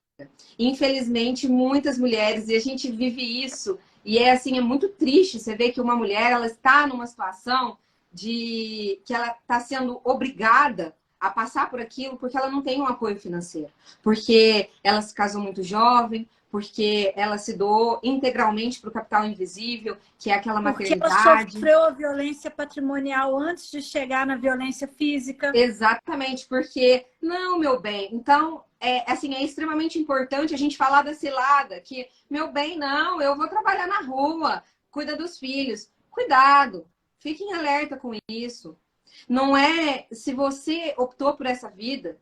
Infelizmente, muitas mulheres, e a gente vive isso, e é assim, é muito triste você ver que uma mulher, ela está numa situação de que ela está sendo obrigada a passar por aquilo porque ela não tem um apoio financeiro. Porque ela se casou muito jovem, porque ela se doou integralmente para o capital invisível, que é aquela maternidade. Porque ela sofreu a violência patrimonial antes de chegar na violência física. Exatamente, porque, não, meu bem, então, assim, é extremamente importante a gente falar da cilada, que, meu bem, não, eu vou trabalhar na rua, cuida dos filhos. Cuidado, fiquem alerta com isso. Não é, se você optou por essa vida,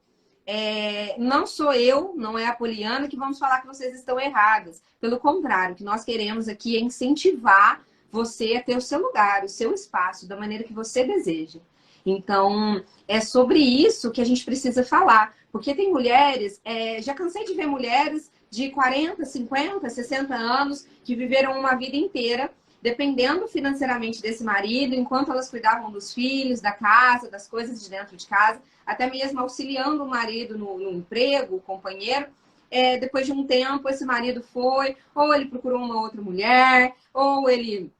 não sou eu, não é a Poliana que vamos falar que vocês estão erradas. Pelo contrário, o que nós queremos aqui é incentivar você a ter o seu lugar, o seu espaço, da maneira que você deseja. Então, é sobre isso que a gente precisa falar. Porque tem mulheres, já cansei de ver mulheres de 40, 50, 60 anos que viveram uma vida inteira dependendo financeiramente desse marido, enquanto elas cuidavam dos filhos, da casa, das coisas de dentro de casa, até mesmo auxiliando o marido no emprego, o companheiro. Depois de um tempo, esse marido foi, ou ele procurou uma outra mulher, ou ele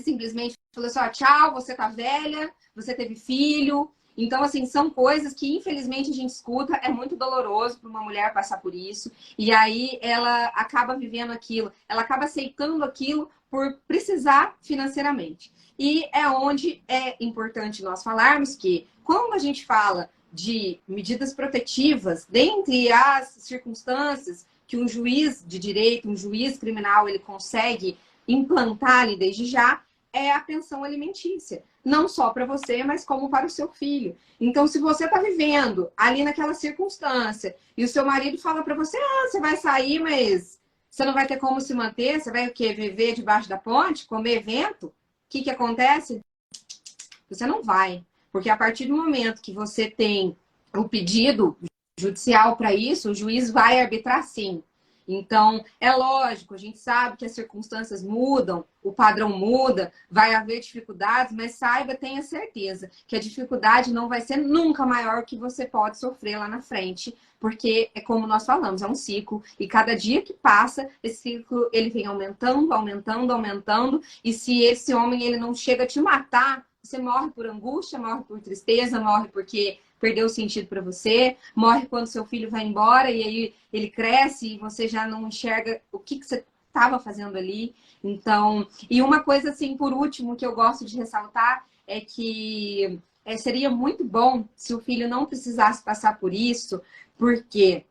simplesmente falou assim, tchau, você tá velha, você teve filho. Então, assim, são coisas que, infelizmente, a gente escuta, é muito doloroso para uma mulher passar por isso. E aí, ela acaba vivendo aquilo, ela acaba aceitando aquilo por precisar financeiramente. E é onde é importante nós falarmos que, quando a gente fala de medidas protetivas, dentre as circunstâncias que um juiz de direito, um juiz criminal, ele consegue implantar ali desde já, é a pensão alimentícia. Não só para você, mas como para o seu filho. Então, se você está vivendo ali naquela circunstância e o seu marido fala para você, você vai sair, mas você não vai ter como se manter, você vai o quê? Viver debaixo da ponte, comer vento? O que acontece? Você não vai. Porque a partir do momento que você tem o pedido judicial para isso, o juiz vai arbitrar sim. Então, é lógico, a gente sabe que as circunstâncias mudam, o padrão muda, vai haver dificuldades, mas saiba, tenha certeza que a dificuldade não vai ser nunca maior que você pode sofrer lá na frente, porque é como nós falamos, é um ciclo, e cada dia que passa, esse ciclo ele vem aumentando, aumentando, aumentando, e se esse homem ele não chega a te matar, você morre por angústia, morre por tristeza, morre porque perdeu o sentido para você, morre quando seu filho vai embora e aí ele cresce e você já não enxerga o que você estava fazendo ali. Então, e uma coisa assim, por último, que eu gosto de ressaltar é que seria muito bom se o filho não precisasse passar por isso, porque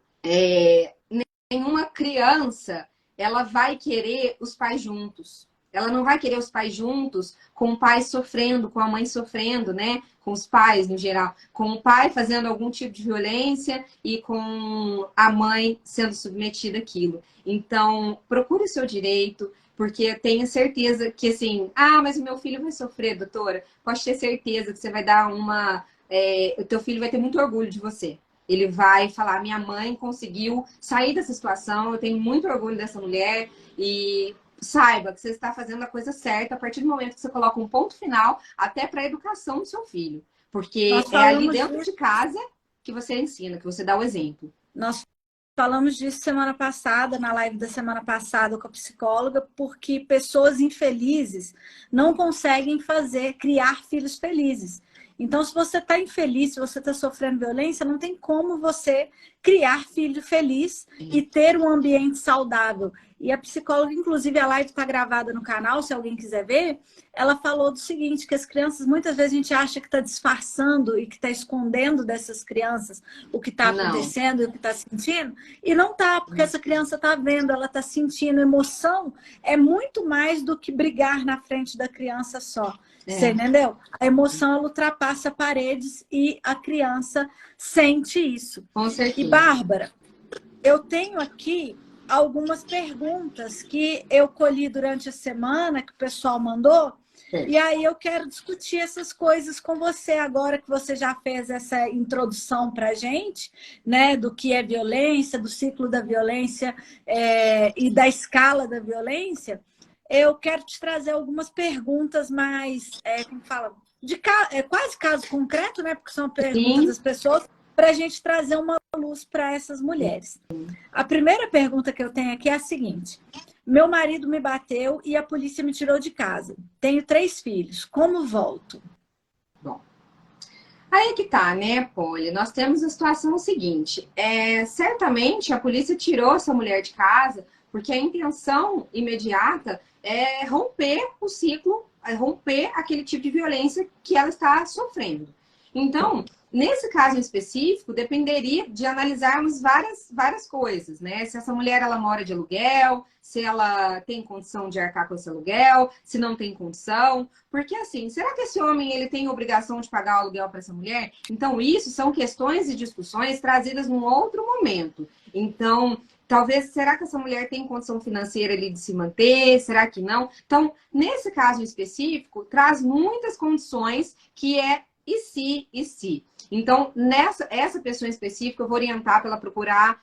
nenhuma criança ela vai querer os pais juntos. Ela não vai querer os pais juntos com o pai sofrendo, com a mãe sofrendo, né? Com os pais, no geral. Com o pai fazendo algum tipo de violência e com a mãe sendo submetida àquilo. Então, procure o seu direito, porque eu tenho certeza que, assim, mas o meu filho vai sofrer, doutora. Pode ter certeza que você vai dar o teu filho vai ter muito orgulho de você. Ele vai falar, minha mãe conseguiu sair dessa situação, eu tenho muito orgulho dessa mulher e saiba que você está fazendo a coisa certa a partir do momento que você coloca um ponto final até para a educação do seu filho. Porque Nós é ali falamos dentro disso, de casa que você ensina, que você dá o exemplo. nós falamos disso semana passada, na live da semana passada com a psicóloga, porque pessoas infelizes não conseguem criar filhos felizes. Então, se você está infeliz, se você está sofrendo violência, não tem como você criar filho feliz e ter um ambiente saudável. E a psicóloga, inclusive, a live está gravada no canal, se alguém quiser ver, ela falou do seguinte, que as crianças, muitas vezes a gente acha que está disfarçando e que está escondendo dessas crianças o que está Não. acontecendo e o que está sentindo, e não está, porque essa criança está vendo, ela está sentindo. Emoção é muito mais do que brigar na frente da criança só. Você entendeu? A emoção, ela ultrapassa paredes e a criança sente isso. Com certeza. E, Bárbara, eu tenho aqui algumas perguntas que eu colhi durante a semana, que o pessoal mandou, e aí eu quero discutir essas coisas com você agora que você já fez essa introdução para a gente, né, do que é violência, do ciclo da violência e da escala da violência. Eu quero te trazer algumas perguntas mais, como fala, quase caso concreto, né, porque são perguntas das pessoas, para a gente trazer uma luz para essas mulheres. A primeira pergunta que eu tenho aqui é a seguinte: meu marido me bateu e a polícia me tirou de casa. Tenho 3 filhos. Como volto? Bom, aí que tá, né, Polly? Nós temos a situação seguinte. Certamente a polícia tirou essa mulher de casa porque a intenção imediata é romper o ciclo, é romper aquele tipo de violência que ela está sofrendo. Então, nesse caso em específico, dependeria de analisarmos várias coisas, né? Se essa mulher ela mora de aluguel, se ela tem condição de arcar com esse aluguel, se não tem condição. Porque assim, será que esse homem ele tem obrigação de pagar o aluguel para essa mulher? Então, isso são questões e discussões trazidas num outro momento. Então, talvez, será que essa mulher tem condição financeira ali de se manter? Será que não? Então, nesse caso em específico, traz muitas condições que e se. Então, essa pessoa em específica, eu vou orientar para ela procurar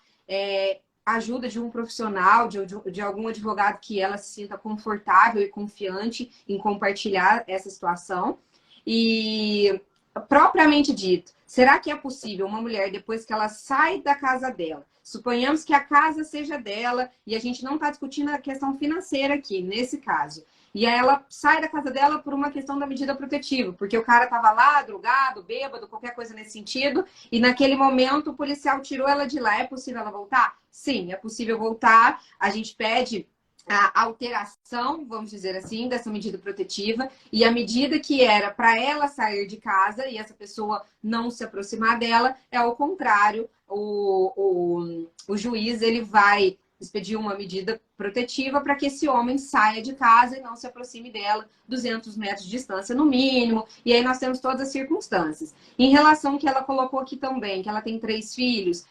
ajuda de um profissional, de algum advogado que ela se sinta confortável e confiante em compartilhar essa situação. E, propriamente dito, será que é possível uma mulher, depois que ela sai da casa dela, suponhamos que a casa seja dela, e a gente não está discutindo a questão financeira aqui, nesse caso. E aí ela sai da casa dela por uma questão da medida protetiva, porque o cara estava lá, drogado, bêbado, qualquer coisa nesse sentido, e naquele momento o policial tirou ela de lá. É possível ela voltar? Sim, é possível voltar. A gente pede a alteração, vamos dizer assim, dessa medida protetiva, e a medida que era para ela sair de casa e essa pessoa não se aproximar dela, é ao contrário. O juiz ele vai expedir uma medida protetiva para que esse homem saia de casa e não se aproxime dela, 200 metros de distância no mínimo, e aí nós temos todas as circunstâncias. Em relação ao que ela colocou aqui também, que ela tem 3 filhos,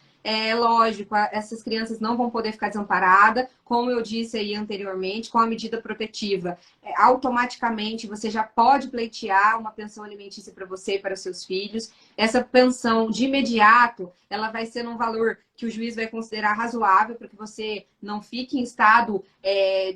lógico, essas crianças não vão poder ficar desamparadas, como eu disse aí anteriormente, com a medida protetiva. Automaticamente você já pode pleitear uma pensão alimentícia para você e para os seus filhos. Essa pensão de imediato, ela vai ser num valor que o juiz vai considerar razoável para que você não fique em estado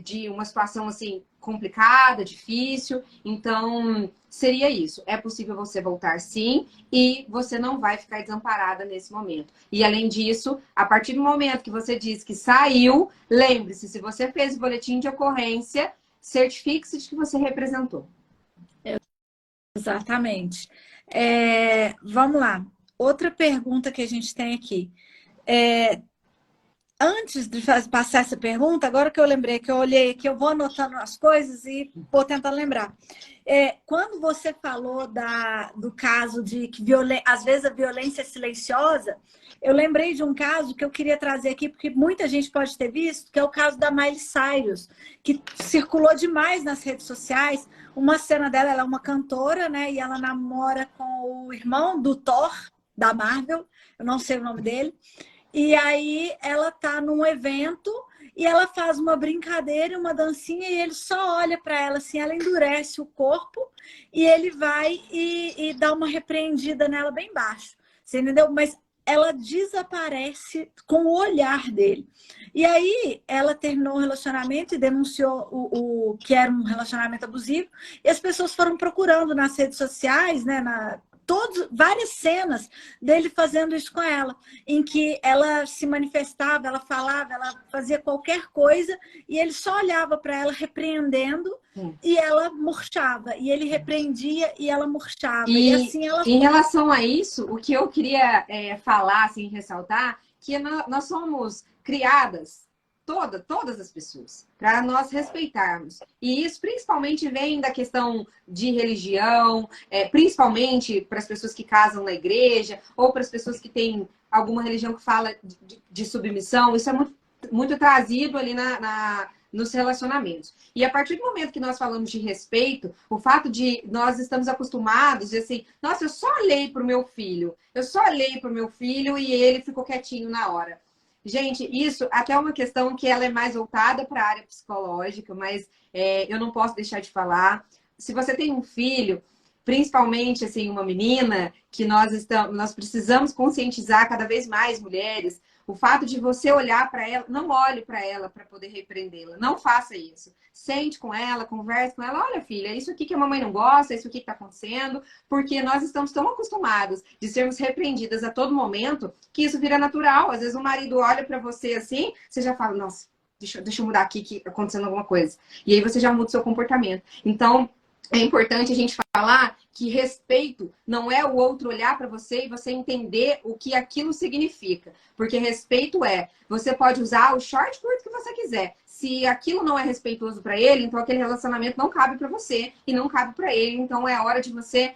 de uma situação assim complicada, difícil. Então, seria isso. É possível você voltar sim e você não vai ficar desamparada nesse momento. E além disso, a partir do momento que você diz que saiu, lembre-se, se você fez o boletim de ocorrência, certifique-se de que você representou. Exatamente. Vamos lá. Outra pergunta que a gente tem aqui. antes de passar essa pergunta, agora que eu lembrei, que eu olhei aqui, eu vou anotando as coisas e vou tentar lembrar. Quando você falou do caso de que às vezes a violência é silenciosa, eu lembrei de um caso que eu queria trazer aqui, porque muita gente pode ter visto, que é o caso da Miley Cyrus, que circulou demais nas redes sociais. Uma cena dela, ela é uma cantora, né? E ela namora com o irmão do Thor, da Marvel, eu não sei o nome dele. E aí ela tá num evento e ela faz uma brincadeira, uma dancinha, e ele só olha para ela assim, ela endurece o corpo e ele vai e dá uma repreendida nela bem baixo. Você entendeu? Mas ela desaparece com o olhar dele. E aí ela terminou o relacionamento e denunciou o que era um relacionamento abusivo, e as pessoas foram procurando nas redes sociais, né, várias cenas dele fazendo isso com ela, em que ela se manifestava, ela falava, ela fazia qualquer coisa e ele só olhava para ela repreendendo e ela murchava, e ele repreendia e ela murchava. E assim ela... Em relação a isso, o que eu queria falar, assim, ressaltar, que nós somos criadas, todas as pessoas, para nós respeitarmos. E isso principalmente vem da questão de religião, principalmente para as pessoas que casam na igreja, ou para as pessoas que têm alguma religião que fala de submissão. Isso é muito, muito trazido ali nos relacionamentos. E a partir do momento que nós falamos de respeito, o fato de nós estamos acostumados, de assim, nossa, eu só olhei para o meu filho, e ele ficou quietinho na hora. Gente, isso até é uma questão que ela é mais voltada para a área psicológica, mas eu não posso deixar de falar. Se você tem um filho, principalmente assim, uma menina, que nós precisamos conscientizar cada vez mais mulheres, o fato de você olhar para ela, não olhe para ela para poder repreendê-la, não faça isso. Sente com ela, converse com ela, olha filha, isso aqui que a mamãe não gosta, isso aqui que está acontecendo, porque nós estamos tão acostumados de sermos repreendidas a todo momento, que isso vira natural. Às vezes o marido olha para você assim, você já fala, nossa, deixa eu mudar aqui que está acontecendo alguma coisa. E aí você já muda o seu comportamento. Então, é importante a gente falar que respeito não é o outro olhar para você e você entender o que aquilo significa. Porque respeito você pode usar o short curto que você quiser. Se aquilo não é respeitoso para ele, então aquele relacionamento não cabe para você e não cabe para ele. Então é hora de você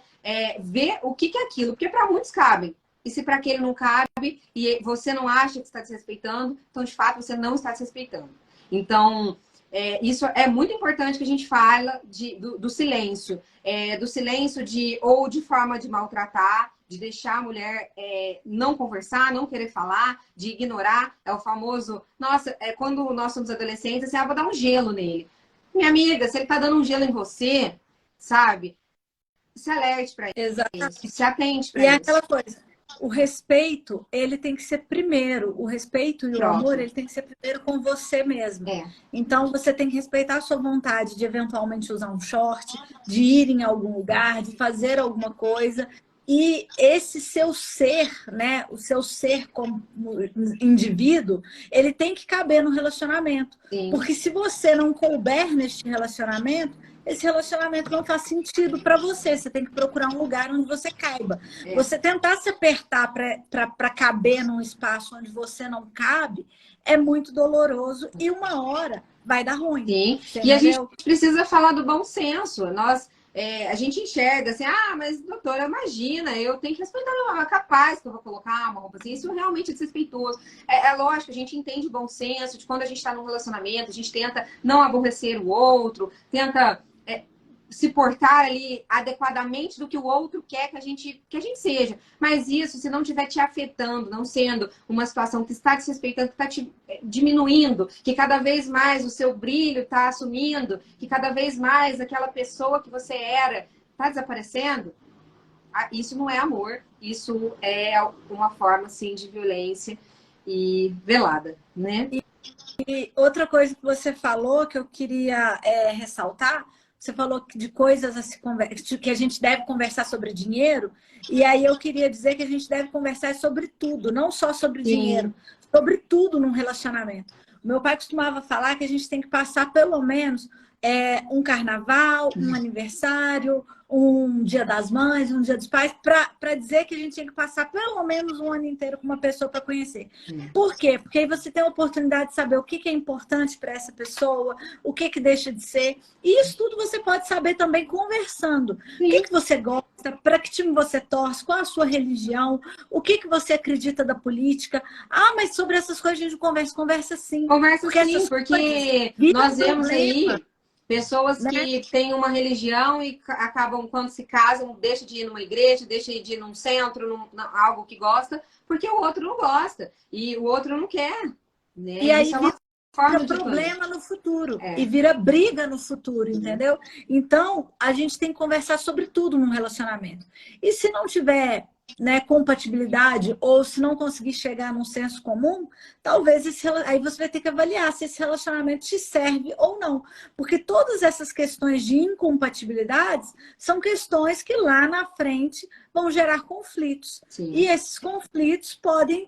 ver o que é aquilo. Porque para muitos cabem. E se para aquele não cabe e você não acha que está desrespeitando, então de fato você não está desrespeitando. Então... isso é muito importante que a gente fala do silêncio. Do silêncio ou de forma de maltratar, de deixar a mulher não conversar, não querer falar, de ignorar. É o famoso... Nossa, quando nós somos adolescentes, assim, vou dar um gelo nele. Minha amiga, se ele tá dando um gelo em você, sabe? Se alerte para isso. Se atente para isso. E é aquela coisa... O respeito, ele tem que ser primeiro. O respeito e o amor, ele tem que ser primeiro com você mesmo. Então, você tem que respeitar a sua vontade de eventualmente usar um short, de ir em algum lugar, de fazer alguma coisa. E esse seu ser, né? O seu ser como indivíduo, ele tem que caber no relacionamento. Sim. Porque se você não couber neste relacionamento, esse relacionamento não faz sentido para você. Você tem que procurar um lugar onde você caiba. Você tentar se apertar para caber num espaço onde você não cabe é muito doloroso e uma hora vai dar ruim. Sim. E a gente precisa falar do bom senso. A gente enxerga assim, mas doutora, imagina, eu tenho que respeitar, é capaz que eu vou colocar uma roupa assim, isso realmente é desrespeitoso. É lógico, a gente entende o bom senso de quando a gente está num relacionamento, a gente tenta não aborrecer o outro, tenta se portar ali adequadamente do que o outro quer que a gente seja. Mas isso, se não estiver te afetando, não sendo uma situação que está desrespeitando, que está te diminuindo, que cada vez mais o seu brilho está assumindo, que cada vez mais aquela pessoa que você era está desaparecendo, isso não é amor, isso é uma forma, assim, de violência e velada, né? E outra coisa que você falou que eu queria ressaltar, você falou de coisas que a gente deve conversar sobre dinheiro, e aí eu queria dizer que a gente deve conversar sobre tudo, não só sobre dinheiro, sobre tudo num relacionamento. O meu pai costumava falar que a gente tem que passar pelo menos um carnaval, um aniversário, um Dia das Mães, um Dia dos Pais, para dizer que a gente tinha que passar pelo menos um ano inteiro com uma pessoa para conhecer. Por quê? Porque aí você tem a oportunidade de saber o que é importante para essa pessoa, o que deixa de ser. E isso tudo você pode saber também conversando. Sim. O que você gosta, para que time você torce, qual a sua religião, o que você acredita da política. Ah, mas sobre essas coisas a gente conversa sim. Conversa sim, porque nós vemos aí pessoas, né, que têm uma religião e acabam, quando se casam, deixa de ir numa igreja, deixa de ir num centro, algo que gosta, porque o outro não gosta e o outro não quer. Né? E aí isso é uma forma de problema no futuro. E vira briga no futuro, entendeu? Então, a gente tem que conversar sobre tudo num relacionamento. E se não tiver, né, compatibilidade, ou se não conseguir chegar num senso comum, talvez aí você vai ter que avaliar se esse relacionamento te serve ou não. Porque todas essas questões de incompatibilidades são questões que lá na frente vão gerar conflitos. Sim. E esses conflitos podem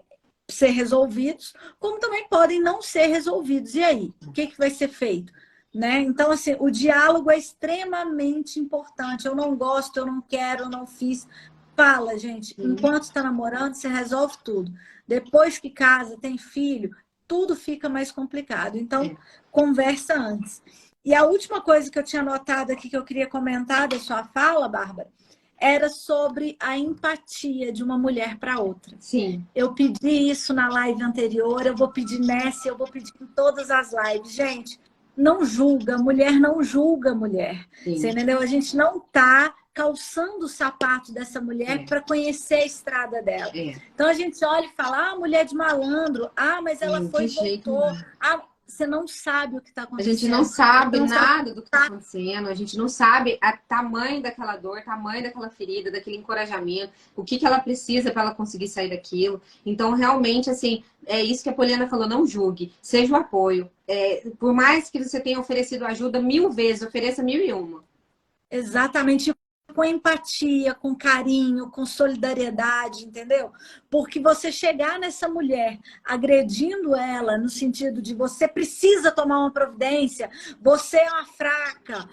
ser resolvidos, como também podem não ser resolvidos. E aí? O que vai ser feito? Né? Então, assim, o diálogo é extremamente importante. Eu não gosto, eu não quero, eu não fiz. Fala, gente. Enquanto está namorando, você resolve tudo. Depois que casa, tem filho, tudo fica mais complicado. Então, conversa antes. E a última coisa que eu tinha anotado aqui, que eu queria comentar da sua fala, Bárbara, era sobre a empatia de uma mulher para outra. Sim. Eu pedi isso na live anterior, eu vou pedir nessa, eu vou pedir em todas as lives. Gente, não julga, mulher não julga mulher. Sim. Você entendeu? A gente não está calçando o sapato dessa mulher para conhecer a estrada dela. Então a gente olha e fala, ah, mulher de malandro, ah, mas ela foi e voltou. Ah, você não sabe o que está acontecendo. A gente não sabe nada do que está acontecendo, a gente não sabe o tamanho daquela dor, tamanho daquela ferida, daquele encorajamento, o que ela precisa para ela conseguir sair daquilo. Então, realmente, assim, é isso que a Poliana falou, não julgue, seja o apoio. Por mais que você tenha oferecido ajuda 1000 vezes, ofereça 1001. Exatamente. Com empatia, com carinho, com solidariedade, entendeu? Porque você chegar nessa mulher agredindo ela no sentido de você precisa tomar uma providência, você é uma fraca,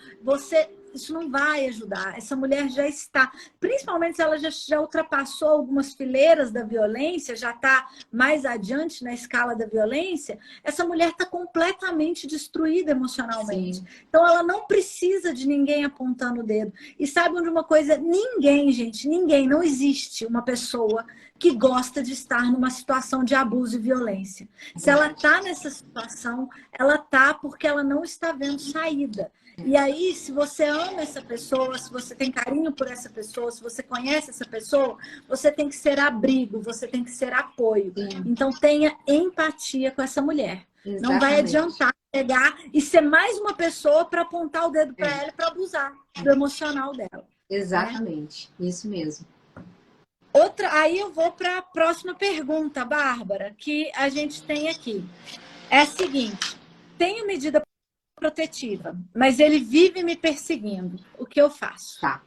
isso não vai ajudar. Essa mulher já está, principalmente se ela já ultrapassou algumas fileiras da violência, já está mais adiante na escala da violência, essa mulher está completamente destruída emocionalmente. Sim. Então ela não precisa de ninguém apontando o dedo. E saibam de uma coisa, ninguém, gente, ninguém, não existe uma pessoa que gosta de estar numa situação de abuso e violência. Se ela está nessa situação, ela está porque ela não está vendo saída. E aí, se você ama essa pessoa, se você tem carinho por essa pessoa, se você conhece essa pessoa, você tem que ser abrigo, você tem que ser apoio. Sim. Então, tenha empatia com essa mulher. Exatamente. Não vai adiantar pegar e ser mais uma pessoa para apontar o dedo para ela e para abusar do emocional dela. Exatamente, isso mesmo. Aí eu vou para a próxima pergunta, Bárbara, que a gente tem aqui. É a seguinte, tenho medida protetiva, mas ele vive me perseguindo. O que eu faço? Tá.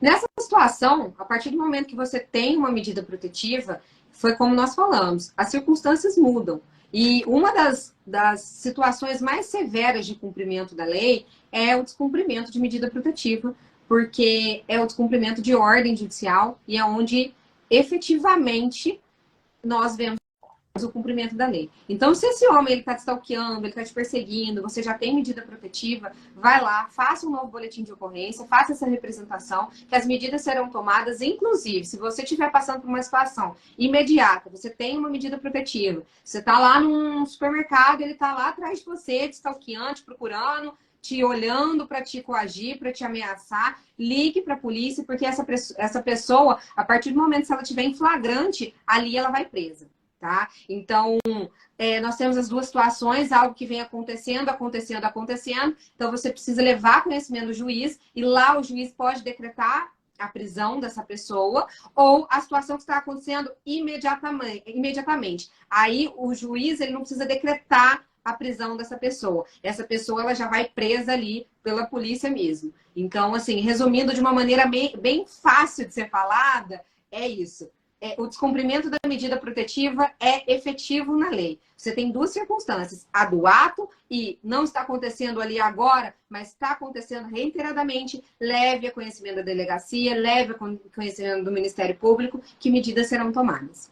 Nessa situação, a partir do momento que você tem uma medida protetiva, foi como nós falamos, as circunstâncias mudam. E uma das situações mais severas de cumprimento da lei é o descumprimento de medida protetiva, porque é o descumprimento de ordem judicial e é onde efetivamente nós vemos o cumprimento da lei. Então, se esse homem ele está te stalkeando, ele está te perseguindo, você já tem medida protetiva, vai lá, faça um novo boletim de ocorrência, faça essa representação, que as medidas serão tomadas, inclusive, se você estiver passando por uma situação imediata, você tem uma medida protetiva, você está lá num supermercado, ele está lá atrás de você, te stalkeando, te procurando, te olhando para te coagir, para te ameaçar, ligue para a polícia, porque essa pessoa, a partir do momento que ela estiver em flagrante, ali ela vai presa. Tá? Então, nós temos as duas situações, algo que vem acontecendo. Então, você precisa levar conhecimento do juiz e lá o juiz pode decretar a prisão dessa pessoa ou a situação que está acontecendo imediatamente. Aí, o juiz ele não precisa decretar a prisão dessa pessoa. Essa pessoa ela já vai presa ali pela polícia mesmo. Então, assim, resumindo de uma maneira bem fácil de ser falada, é isso. o descumprimento da medida protetiva é efetivo na lei. Você tem duas circunstâncias, a do ato e não está acontecendo ali agora, mas está acontecendo reiteradamente, leve a conhecimento da delegacia, leve a conhecimento do Ministério Público, que medidas serão tomadas.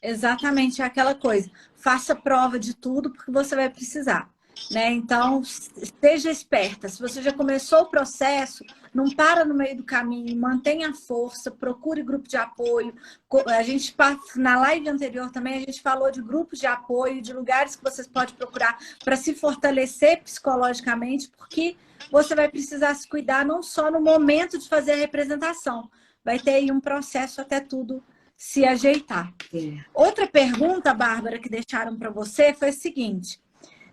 Exatamente aquela coisa. Faça prova de tudo, porque você vai precisar. Né? Então, esteja esperta. Se você já começou o processo, não para no meio do caminho, mantenha a força, procure grupo de apoio. A gente, na live anterior também, a gente falou de grupos de apoio, de lugares que vocês podem procurar para se fortalecer psicologicamente, porque você vai precisar se cuidar não só no momento de fazer a representação, vai ter aí um processo até tudo se ajeitar. Outra pergunta, Bárbara, que deixaram para você foi a seguinte: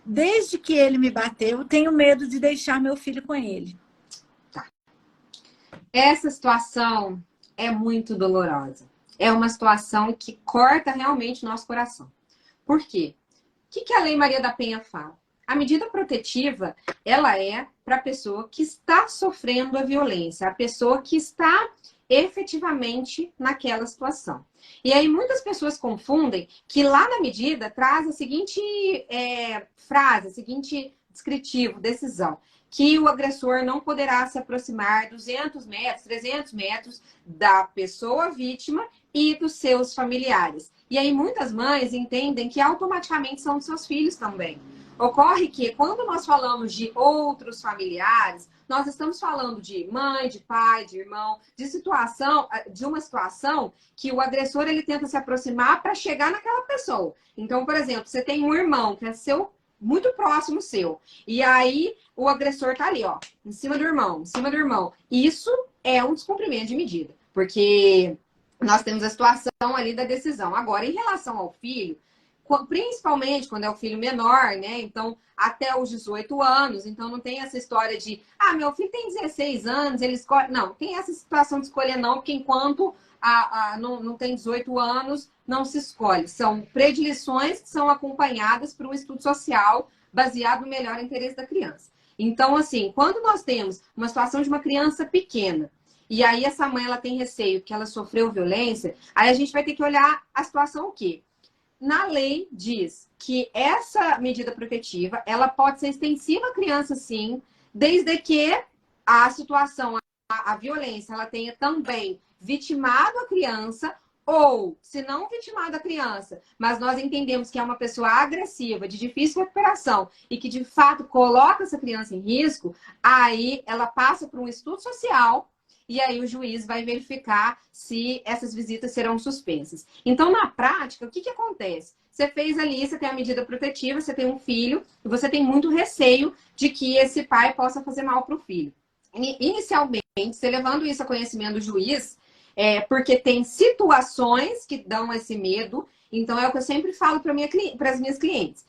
desde que ele me bateu, eu tenho medo de deixar meu filho com ele. Tá. Essa situação é muito dolorosa. É uma situação que corta realmente o nosso coração. Por quê? O que a Lei Maria da Penha fala? A medida protetiva, ela é para a pessoa que está sofrendo a violência, a pessoa que está efetivamente naquela situação. E aí muitas pessoas confundem que lá na medida traz a seguinte frase, o seguinte descritivo, decisão, que o agressor não poderá se aproximar 200 metros, 300 metros da pessoa vítima e dos seus familiares. E aí muitas mães entendem que automaticamente são dos seus filhos também. Ocorre que quando nós falamos de outros familiares, nós estamos falando de mãe, de pai, de irmão, de uma situação que o agressor ele tenta se aproximar para chegar naquela pessoa. Então, por exemplo, você tem um irmão que é muito próximo seu, e aí o agressor tá ali, ó, em cima do irmão, em cima do irmão. Isso é um descumprimento de medida, porque nós temos a situação ali da decisão. Agora, em relação ao filho, principalmente quando é o filho menor, né? Então, até os 18 anos. Então, não tem essa história de, meu filho tem 16 anos, ele escolhe. Não, tem essa situação de escolher não, porque enquanto não tem 18 anos, não se escolhe. São predileções que são acompanhadas por um estudo social baseado no melhor interesse da criança. Então, assim, quando nós temos uma situação de uma criança pequena, e aí essa mãe ela tem receio que ela sofreu violência, aí a gente vai ter que olhar a situação o quê? Na lei diz que essa medida protetiva, ela pode ser extensiva à criança, sim, desde que a situação, a violência, ela tenha também vitimado a criança, ou, se não vitimado a criança, mas nós entendemos que é uma pessoa agressiva, de difícil recuperação, e que, de fato, coloca essa criança em risco, aí ela passa por um estudo social. E aí o juiz vai verificar se essas visitas serão suspensas. Então, na prática, o que acontece? Você fez ali, você tem a medida protetiva, você tem um filho, e você tem muito receio de que esse pai possa fazer mal para o filho. Inicialmente, você levando isso a conhecimento do juiz, porque tem situações que dão esse medo. Então, é o que eu sempre falo para as minhas clientes.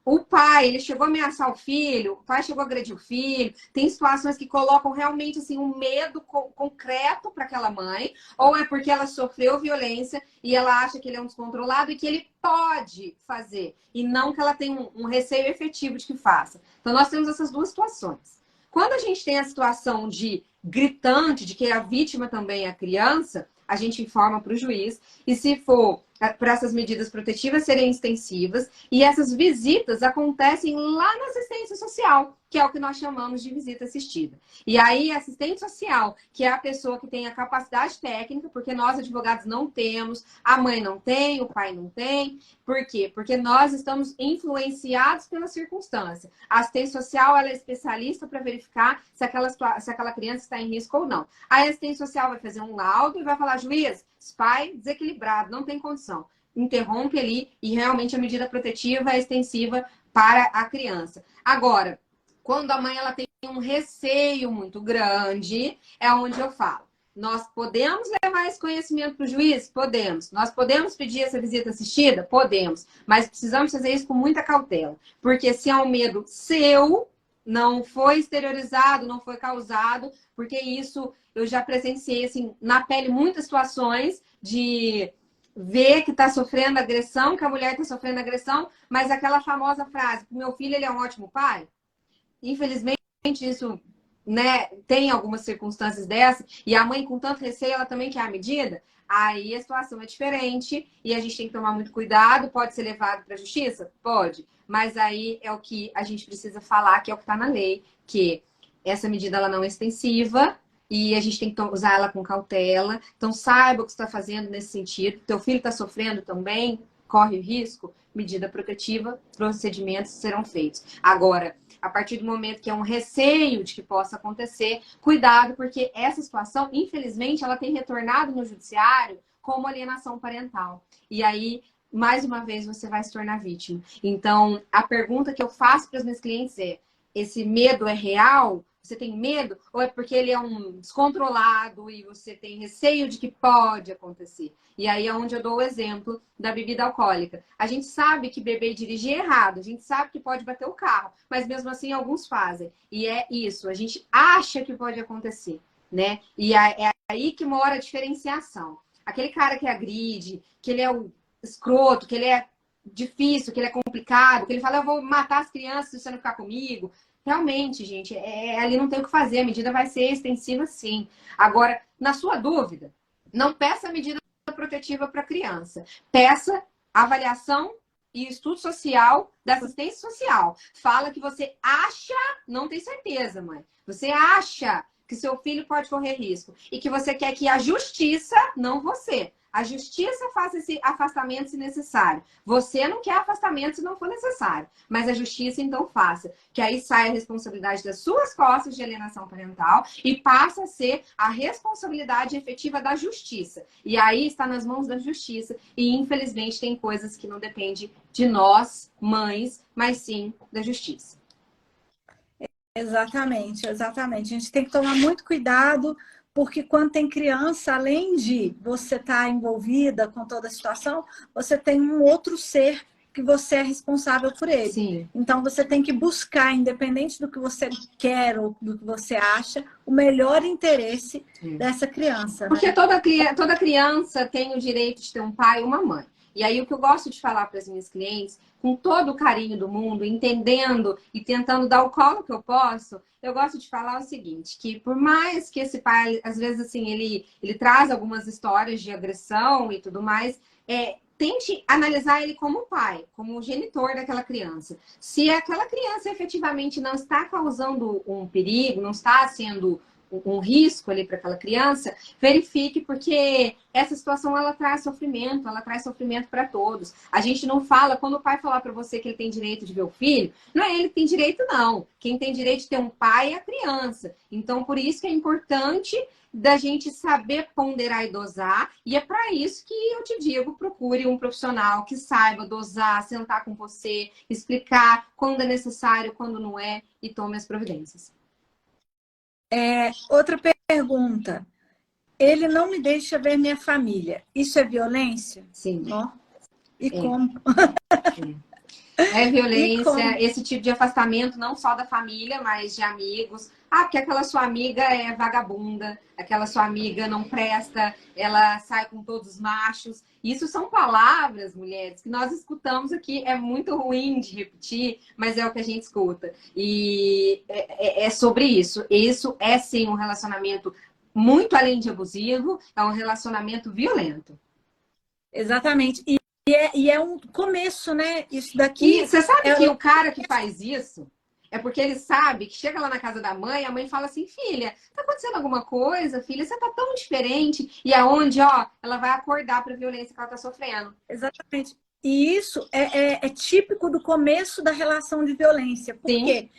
O pai, ele chegou a ameaçar o filho, o pai chegou a agredir o filho, tem situações que colocam realmente assim, um medo concreto para aquela mãe, ou é porque ela sofreu violência e ela acha que ele é um descontrolado e que ele pode fazer, e não que ela tem um receio efetivo de que faça. Então, nós temos essas duas situações. Quando a gente tem a situação de gritante, de que a vítima também é a criança, a gente informa para o juiz, e se for para essas medidas protetivas serem extensivas, e essas visitas acontecem lá na assistência social, que é o que nós chamamos de visita assistida. E aí, assistente social, que é a pessoa que tem a capacidade técnica, porque nós advogados não temos, a mãe não tem, o pai não tem. Por quê? Porque nós estamos influenciados pela circunstância. A assistente social, ela é especialista para verificar se aquela criança está em risco ou não. Aí a assistente social vai fazer um laudo e vai falar, juiz, esse pai desequilibrado, não tem condição. Interrompe ali e realmente a medida protetiva é extensiva para a criança. Agora, quando a mãe ela tem um receio muito grande, é onde eu falo. Nós podemos levar esse conhecimento para o juiz? Podemos. Nós podemos pedir essa visita assistida? Podemos. Mas precisamos fazer isso com muita cautela. Porque se é um medo seu, não foi exteriorizado, não foi causado, porque isso eu já presenciei assim, na pele muitas situações de ver que está sofrendo agressão, que a mulher está sofrendo agressão, mas aquela famosa frase, meu filho ele é um ótimo pai. Infelizmente, isso né, tem algumas circunstâncias dessas, e a mãe com tanto receio, ela também quer a medida, aí a situação é diferente e a gente tem que tomar muito cuidado. Pode ser levado para a justiça? Pode. Mas aí é o que a gente precisa falar, que é o que está na lei, que essa medida ela não é extensiva e a gente tem que usar ela com cautela. Então saiba o que você está fazendo nesse sentido. Teu filho está sofrendo também, corre risco, medida protetiva, procedimentos serão feitos. Agora, a partir do momento que é um receio de que possa acontecer, cuidado, porque essa situação, infelizmente, ela tem retornado no judiciário como alienação parental. E aí, mais uma vez, você vai se tornar vítima. Então, a pergunta que eu faço para os meus clientes é: esse medo é real? Você tem medo? Ou é porque ele é um descontrolado e você tem receio de que pode acontecer? E aí é onde eu dou o exemplo da bebida alcoólica. A gente sabe que beber e dirigir é errado, a gente sabe que pode bater o carro, mas mesmo assim alguns fazem. E é isso, a gente acha que pode acontecer, né? E é aí que mora a diferenciação. Aquele cara que agride, que ele é o escroto, que ele é difícil, que ele é complicado, que ele fala: eu vou matar as crianças se você não ficar comigo. Realmente, gente, ali não tem o que fazer, a medida vai ser extensiva sim. Agora, na sua dúvida, não peça a medida protetiva para criança. Peça avaliação e estudo social da assistência social. Fala que você acha, não tem certeza, mãe. Você acha que seu filho pode correr risco e que você quer que a justiça, não você, a justiça faça esse afastamento se necessário. Você não quer afastamento se não for necessário, mas a justiça então faça. Que aí sai a responsabilidade das suas costas de alienação parental e passa a ser a responsabilidade efetiva da justiça. E aí está nas mãos da justiça. E infelizmente tem coisas que não dependem de nós, mães, mas sim da justiça. Exatamente, exatamente. A gente tem que tomar muito cuidado, porque quando tem criança, além de você estar envolvida com toda a situação, você tem um outro ser que você é responsável por ele. Sim. Então você tem que buscar, independente do que você quer ou do que você acha, o melhor interesse dessa criança. Porque né? toda criança tem o direito de ter um pai e uma mãe. E aí o que eu gosto de falar para as minhas clientes, com todo o carinho do mundo, entendendo e tentando dar o colo que eu posso, eu gosto de falar o seguinte, que por mais que esse pai, às vezes assim, ele traz algumas histórias de agressão e tudo mais, tente analisar ele como pai, como o genitor daquela criança. Se aquela criança efetivamente não está causando um perigo, não está sendo um risco ali para aquela criança, verifique, porque essa situação ela traz sofrimento para todos. A gente não fala, quando o pai falar para você que ele tem direito de ver o filho, não é ele que tem direito, não. Quem tem direito de ter um pai é a criança. Então, por isso que é importante da gente saber ponderar e dosar, e é para isso que eu te digo, procure um profissional que saiba dosar, sentar com você, explicar quando é necessário, quando não é, e tome as providências. Outra pergunta. Ele não me deixa ver minha família. Isso é violência? Sim. Ó. E como? É violência, esse tipo de afastamento não só da família, mas de amigos. Ah, porque aquela sua amiga é vagabunda, aquela sua amiga não presta, ela sai com todos os machos. Isso são palavras, mulheres, que nós escutamos aqui. É muito ruim de repetir, mas é o que a gente escuta. E é sobre isso. Isso é, sim, um relacionamento muito além de abusivo, é um relacionamento violento. Exatamente. E é um começo, né? Isso daqui... E você sabe que o cara que faz isso é porque ele sabe que chega lá na casa da mãe, a mãe fala assim: filha, tá acontecendo alguma coisa? Filha, você tá tão diferente. E aonde, ela vai acordar para a violência que ela tá sofrendo. Exatamente. E isso é típico do começo da relação de violência. Por quê?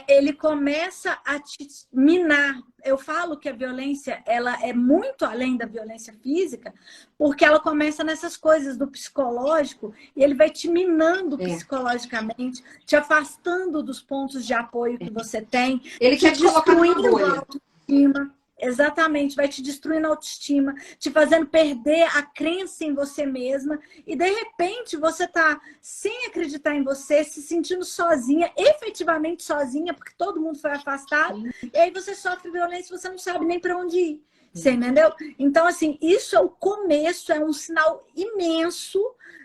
Ele começa a te minar. Eu falo que a violência ela é muito além da violência física, porque ela começa nessas coisas do psicológico e ele vai te minando psicologicamente, te afastando dos pontos de apoio que você tem. Ele quer te colocar numa bolha. Autoestima. Exatamente, vai te destruindo a autoestima, te fazendo perder a crença em você mesma e de repente você tá sem acreditar em você, se sentindo sozinha, efetivamente sozinha, porque todo mundo foi afastado, e aí você sofre violência e você não sabe nem para onde ir. Você entendeu? Então, assim, isso é o começo, é um sinal imenso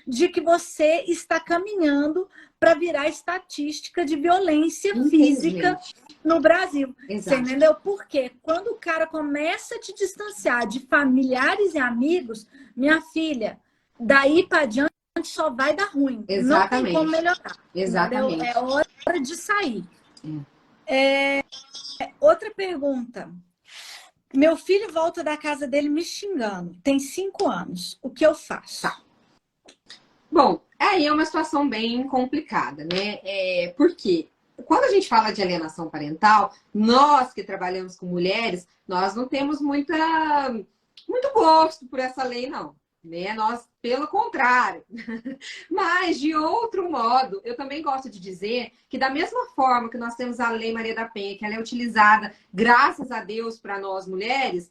de que você está caminhando para virar estatística de violência física no Brasil. Você entendeu? Porque quando o cara começa a te distanciar de familiares e amigos, minha filha, daí para adiante só vai dar ruim. Não tem como melhorar. Exatamente. Entendeu? É hora de sair. Outra pergunta. Meu filho volta da casa dele me xingando. Tem 5 anos. O que eu faço? Tá. Bom, aí é uma situação bem complicada, né? Porque quando a gente fala de alienação parental, nós que trabalhamos com mulheres, nós não temos muito gosto por essa lei, não. Né? Nós, pelo contrário. Mas, de outro modo, eu também gosto de dizer que da mesma forma que nós temos a Lei Maria da Penha, que ela é utilizada, graças a Deus, para nós mulheres,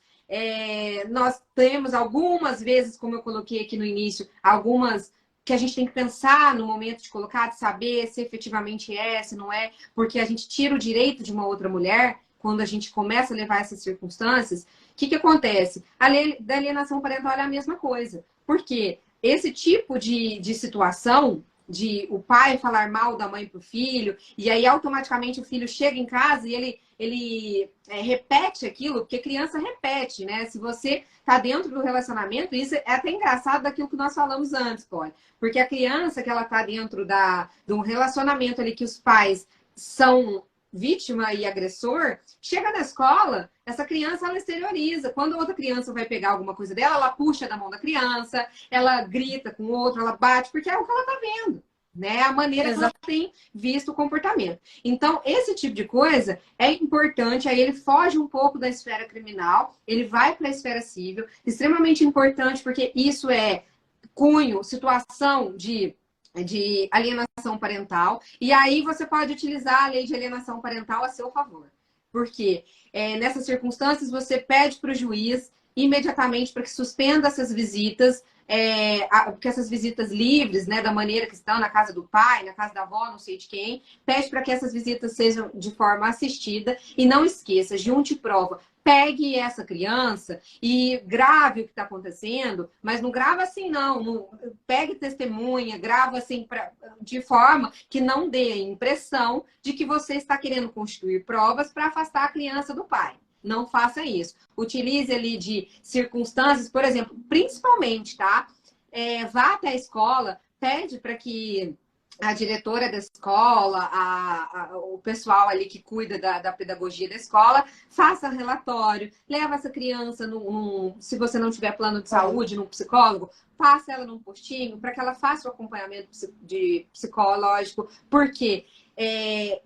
nós temos algumas vezes, como eu coloquei aqui no início, algumas que a gente tem que pensar no momento de colocar, de saber se efetivamente se não é, porque a gente tira o direito de uma outra mulher quando a gente começa a levar essas circunstâncias. O que acontece? A lei da alienação parental é a mesma coisa. Por quê? Esse tipo de situação, de o pai falar mal da mãe para o filho, e aí automaticamente o filho chega em casa e ele repete aquilo, porque criança repete, né? Se você tá dentro do relacionamento, isso é até engraçado daquilo que nós falamos antes, Polly. Porque a criança que ela tá dentro de um relacionamento ali que os pais são vítima e agressor, chega na escola, essa criança ela exterioriza. Quando outra criança vai pegar alguma coisa dela, ela puxa da mão da criança, ela grita com o outro, ela bate, porque é o que ela tá vendo. Né? A maneira que ela tem visto o comportamento. Então, esse tipo de coisa é importante, aí ele foge um pouco da esfera criminal, ele vai para a esfera civil, extremamente importante, porque isso é cunho, situação de alienação parental, e aí você pode utilizar a lei de alienação parental a seu favor. Porque nessas circunstâncias você pede para o juiz imediatamente para que suspenda essas visitas, porque essas visitas livres, né, da maneira que estão na casa do pai, na casa da avó, não sei de quem, pede para que essas visitas sejam de forma assistida e não esqueça, junte prova. Pegue essa criança e grave o que está acontecendo, mas não grava assim, não. Pegue testemunha, grava assim de forma que não dê a impressão de que você está querendo constituir provas para afastar a criança do pai. Não faça isso. Utilize ali de circunstâncias, por exemplo, principalmente, tá? Vá até a escola, pede para que a diretora da escola, o pessoal ali que cuida da pedagogia da escola, faça relatório, leva essa criança, se você não tiver plano de saúde, num psicólogo, passa ela num postinho para que ela faça o acompanhamento psicológico, porque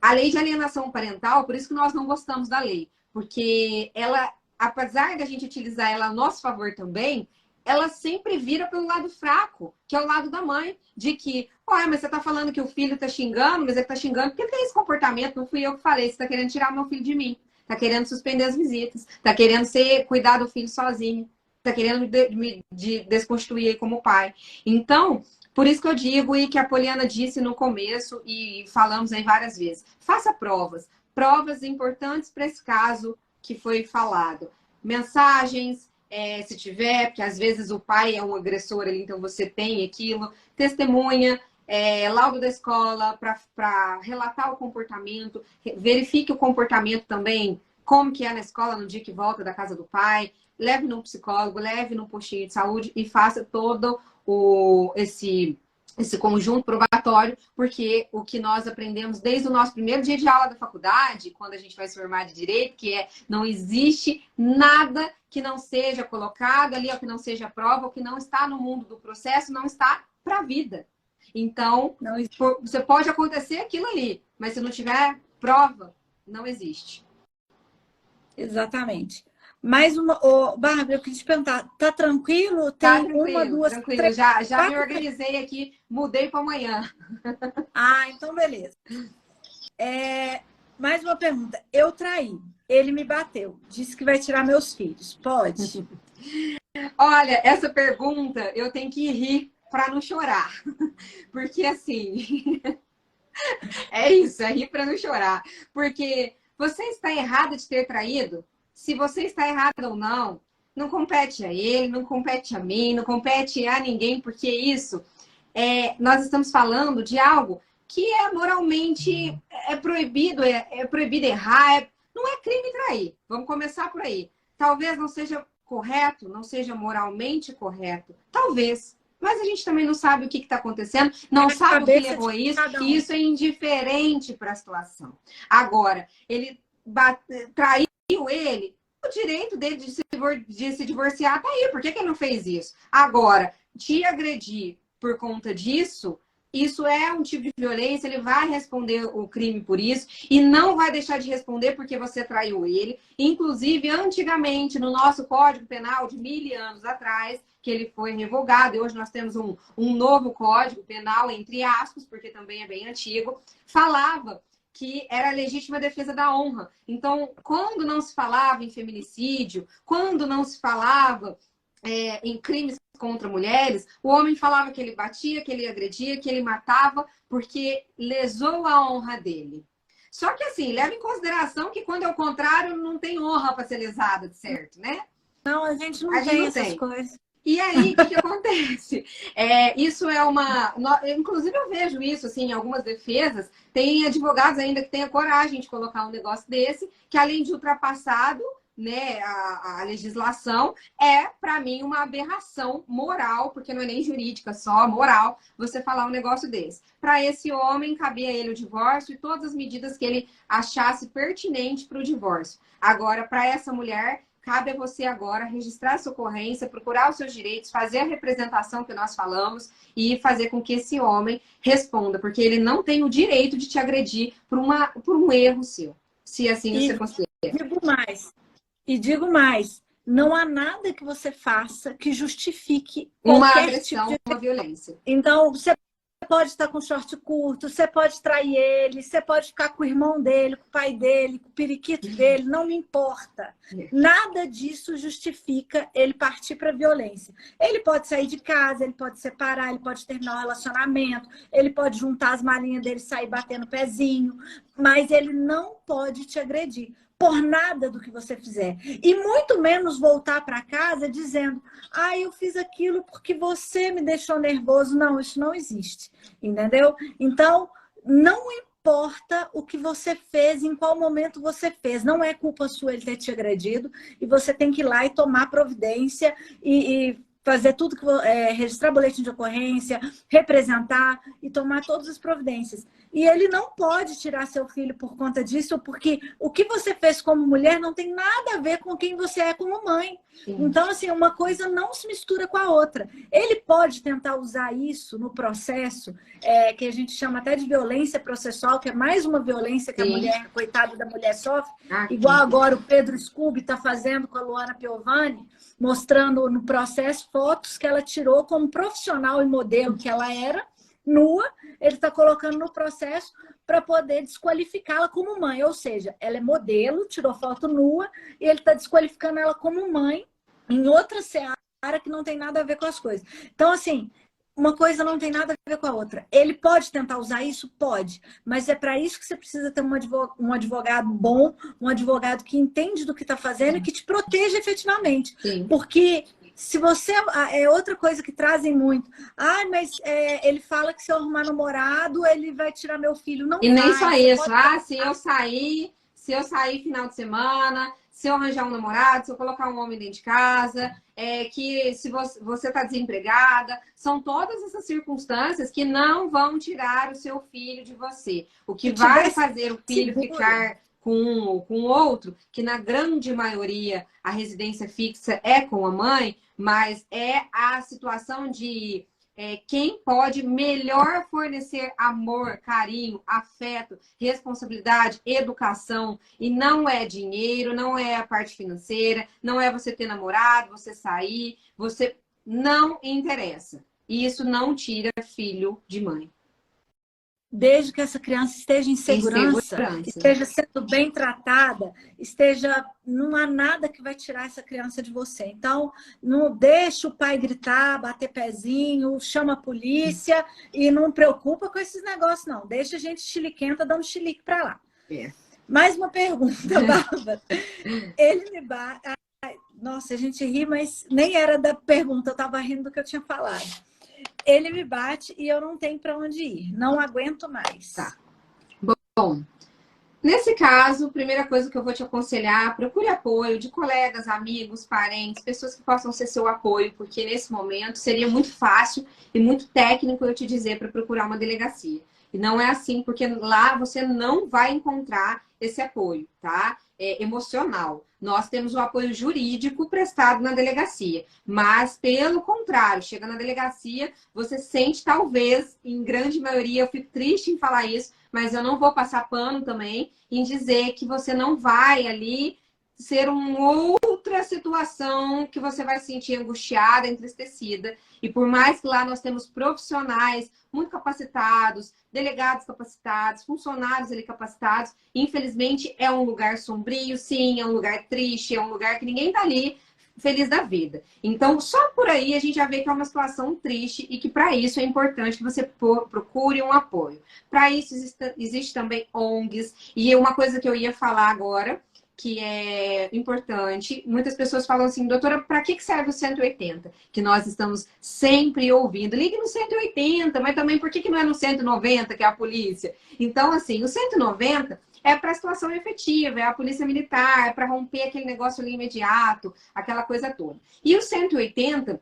a lei de alienação parental, por isso que nós não gostamos da lei, porque ela, apesar da gente utilizar ela a nosso favor também, ela sempre vira pelo lado fraco, que é o lado da mãe, de que, mas você tá falando que o filho tá xingando, mas ele tá xingando porque ele tem esse comportamento, não fui eu que falei, você tá querendo tirar meu filho de mim, tá querendo suspender as visitas, tá querendo cuidar do filho sozinho, tá querendo me desconstruir como pai. Então, por isso que eu digo, e que a Poliana disse no começo, e falamos aí várias vezes, faça provas importantes para esse caso que foi falado. Mensagens, se tiver, porque às vezes o pai é um agressor ali, então você tem aquilo. Testemunha, laudo da escola para relatar o comportamento. Verifique o comportamento também, como que é na escola no dia que volta da casa do pai. Leve num psicólogo, leve num postinho de saúde e faça todo esse conjunto probatório, porque o que nós aprendemos desde o nosso primeiro dia de aula da faculdade, quando a gente vai se formar de direito, que não existe nada que não seja colocado ali, ou que não seja prova, ou que não está no mundo do processo, não está para a vida. Então, você pode acontecer aquilo ali, mas se não tiver prova, não existe. Exatamente. Mais uma, Bárbara, eu queria te perguntar, tá tranquilo? Tem tá tranquilo, uma, duas, tranquilo. três, Já me organizei aqui, mudei para amanhã. Então beleza. Mais uma pergunta. Eu traí, ele me bateu, disse que vai tirar meus filhos. Pode? Olha, essa pergunta eu tenho que rir para não chorar. Porque assim, é isso, é rir para não chorar. Porque você está errada de ter traído? Se você está errada ou não, não compete a ele, não compete a mim, não compete a ninguém, porque isso, nós estamos falando de algo que é moralmente proibido, é proibido errar, não é crime trair. Vamos começar por aí. Talvez não seja correto, não seja moralmente correto. Talvez. Mas a gente também não sabe o que está acontecendo, não sabe o que levou a isso, e isso é indiferente para a situação. Agora, ele traiu ele, o direito dele de se divorciar está aí. Por que ele não fez isso? Agora, te agredir por conta disso, isso é um tipo de violência, ele vai responder o crime por isso e não vai deixar de responder porque você traiu ele. Inclusive, antigamente, no nosso Código Penal de 1000 anos atrás, que ele foi revogado, e hoje nós temos um novo Código Penal, entre aspas, porque também é bem antigo, falava que era a legítima defesa da honra. Então, quando não se falava em feminicídio, quando não se falava em crimes contra mulheres, o homem falava que ele batia, que ele agredia, que ele matava, porque lesou a honra dele. Só que assim, leva em consideração que quando é o contrário, não tem honra para ser lesada, certo, né? Não, a gente não tem essas coisas. E aí, o que acontece? Isso é uma... Inclusive, eu vejo isso assim, em algumas defesas. Tem advogados ainda que têm a coragem de colocar um negócio desse, que além de ultrapassado, né, a legislação, para mim, uma aberração moral, porque não é nem jurídica só, moral, você falar um negócio desse. Para esse homem, cabia a ele o divórcio e todas as medidas que ele achasse pertinente para o divórcio. Agora, para essa mulher, cabe a você agora registrar essa ocorrência, procurar os seus direitos, fazer a representação que nós falamos e fazer com que esse homem responda, porque ele não tem o direito de te agredir por um erro seu, se assim você considera. Digo mais, não há nada que você faça que justifique uma qualquer agressão, tipo de... uma violência. Então, você pode estar com short curto, você pode trair ele, você pode ficar com o irmão dele, com o pai dele, com o periquito dele, não me importa. Nada disso justifica ele partir para a violência. Ele pode sair de casa, ele pode separar, ele pode terminar o relacionamento, ele pode juntar as malinhas dele e sair batendo pezinho, mas ele não pode te agredir por nada do que você fizer. E muito menos voltar para casa dizendo: eu fiz aquilo porque você me deixou nervoso. Não, isso não existe. Entendeu? Então, não importa o que você fez, em qual momento você fez. Não é culpa sua ele ter te agredido. E você tem que ir lá e tomar providência e fazer tudo que registrar boletim de ocorrência, representar e tomar todas as providências. E ele não pode tirar seu filho por conta disso, porque o que você fez como mulher não tem nada a ver com quem você é como mãe. Sim. Então, assim, uma coisa não se mistura com a outra. Ele pode tentar usar isso no processo, que a gente chama até de violência processual, que é mais uma violência que Sim. a mulher, coitada da mulher, sofre. Igual agora o Pedro Scooby está fazendo com a Luana Piovani, mostrando no processo fotos que ela tirou como profissional e modelo que ela era, nua, ele está colocando no processo para poder desqualificá-la como mãe. Ou seja, ela é modelo, tirou foto nua, e ele está desqualificando ela como mãe em outra seara que não tem nada a ver com as coisas. Então, assim, uma coisa não tem nada a ver com a outra. Ele pode tentar usar isso? Pode. Mas é para isso que você precisa ter um advogado bom, um advogado que entende do que está fazendo e que te proteja efetivamente. Sim. Porque se você... É outra coisa que trazem muito. Mas ele fala que se eu arrumar namorado, ele vai tirar meu filho. Não e vai, nem só isso. Se eu sair final de semana, se eu arranjar um namorado, se eu colocar um homem dentro de casa, que se você está desempregada, são todas essas circunstâncias que não vão tirar o seu filho de você. O que vai fazer o filho ficar com um ou com outro, que na grande maioria a residência fixa é com a mãe, mas é a situação de quem pode melhor fornecer amor, carinho, afeto, responsabilidade, educação. E não é dinheiro, não é a parte financeira, não é você ter namorado, você sair, você não interessa. E isso não tira filho de mãe. Desde que essa criança esteja em segurança, esteja sendo bem tratada, não há nada que vai tirar essa criança de você. Então, não deixa o pai gritar, bater pezinho, chama a polícia e não preocupa com esses negócios, não. Deixa a gente chiliquenta dando chilique para lá. Mais uma pergunta, Bárbara. Nossa, a gente ri, mas nem era da pergunta, eu estava rindo do que eu tinha falado. Ele me bate e eu não tenho para onde ir. Não aguento mais. Tá. Bom, nesse caso, primeira coisa que eu vou te aconselhar, procure apoio de colegas, amigos, parentes, pessoas que possam ser seu apoio, porque nesse momento seria muito fácil e muito técnico eu te dizer para procurar uma delegacia. E não é assim, porque lá você não vai encontrar esse apoio, tá? É emocional. Nós temos o apoio jurídico prestado na delegacia, mas pelo contrário, chega na delegacia, você sente talvez, em grande maioria, eu fico triste em falar isso, mas eu não vou passar pano também em dizer que você não vai ali ser uma outra situação que você vai se sentir angustiada, entristecida. E por mais que lá nós temos profissionais muito capacitados, delegados capacitados, funcionários ali capacitados, infelizmente é um lugar sombrio, sim, é um lugar triste, é um lugar que ninguém tá ali feliz da vida. Então, só por aí a gente já vê que é uma situação triste e que para isso é importante que você procure um apoio. Para isso existe também ONGs, e uma coisa que eu ia falar agora, que é importante, muitas pessoas falam assim, doutora, para que serve o 180? Que nós estamos sempre ouvindo. Ligue no 180, mas também por que não é no 190, que é a polícia? Então, assim, o 190 é para a situação efetiva, é a polícia militar, é para romper aquele negócio ali imediato, aquela coisa toda. E o 180,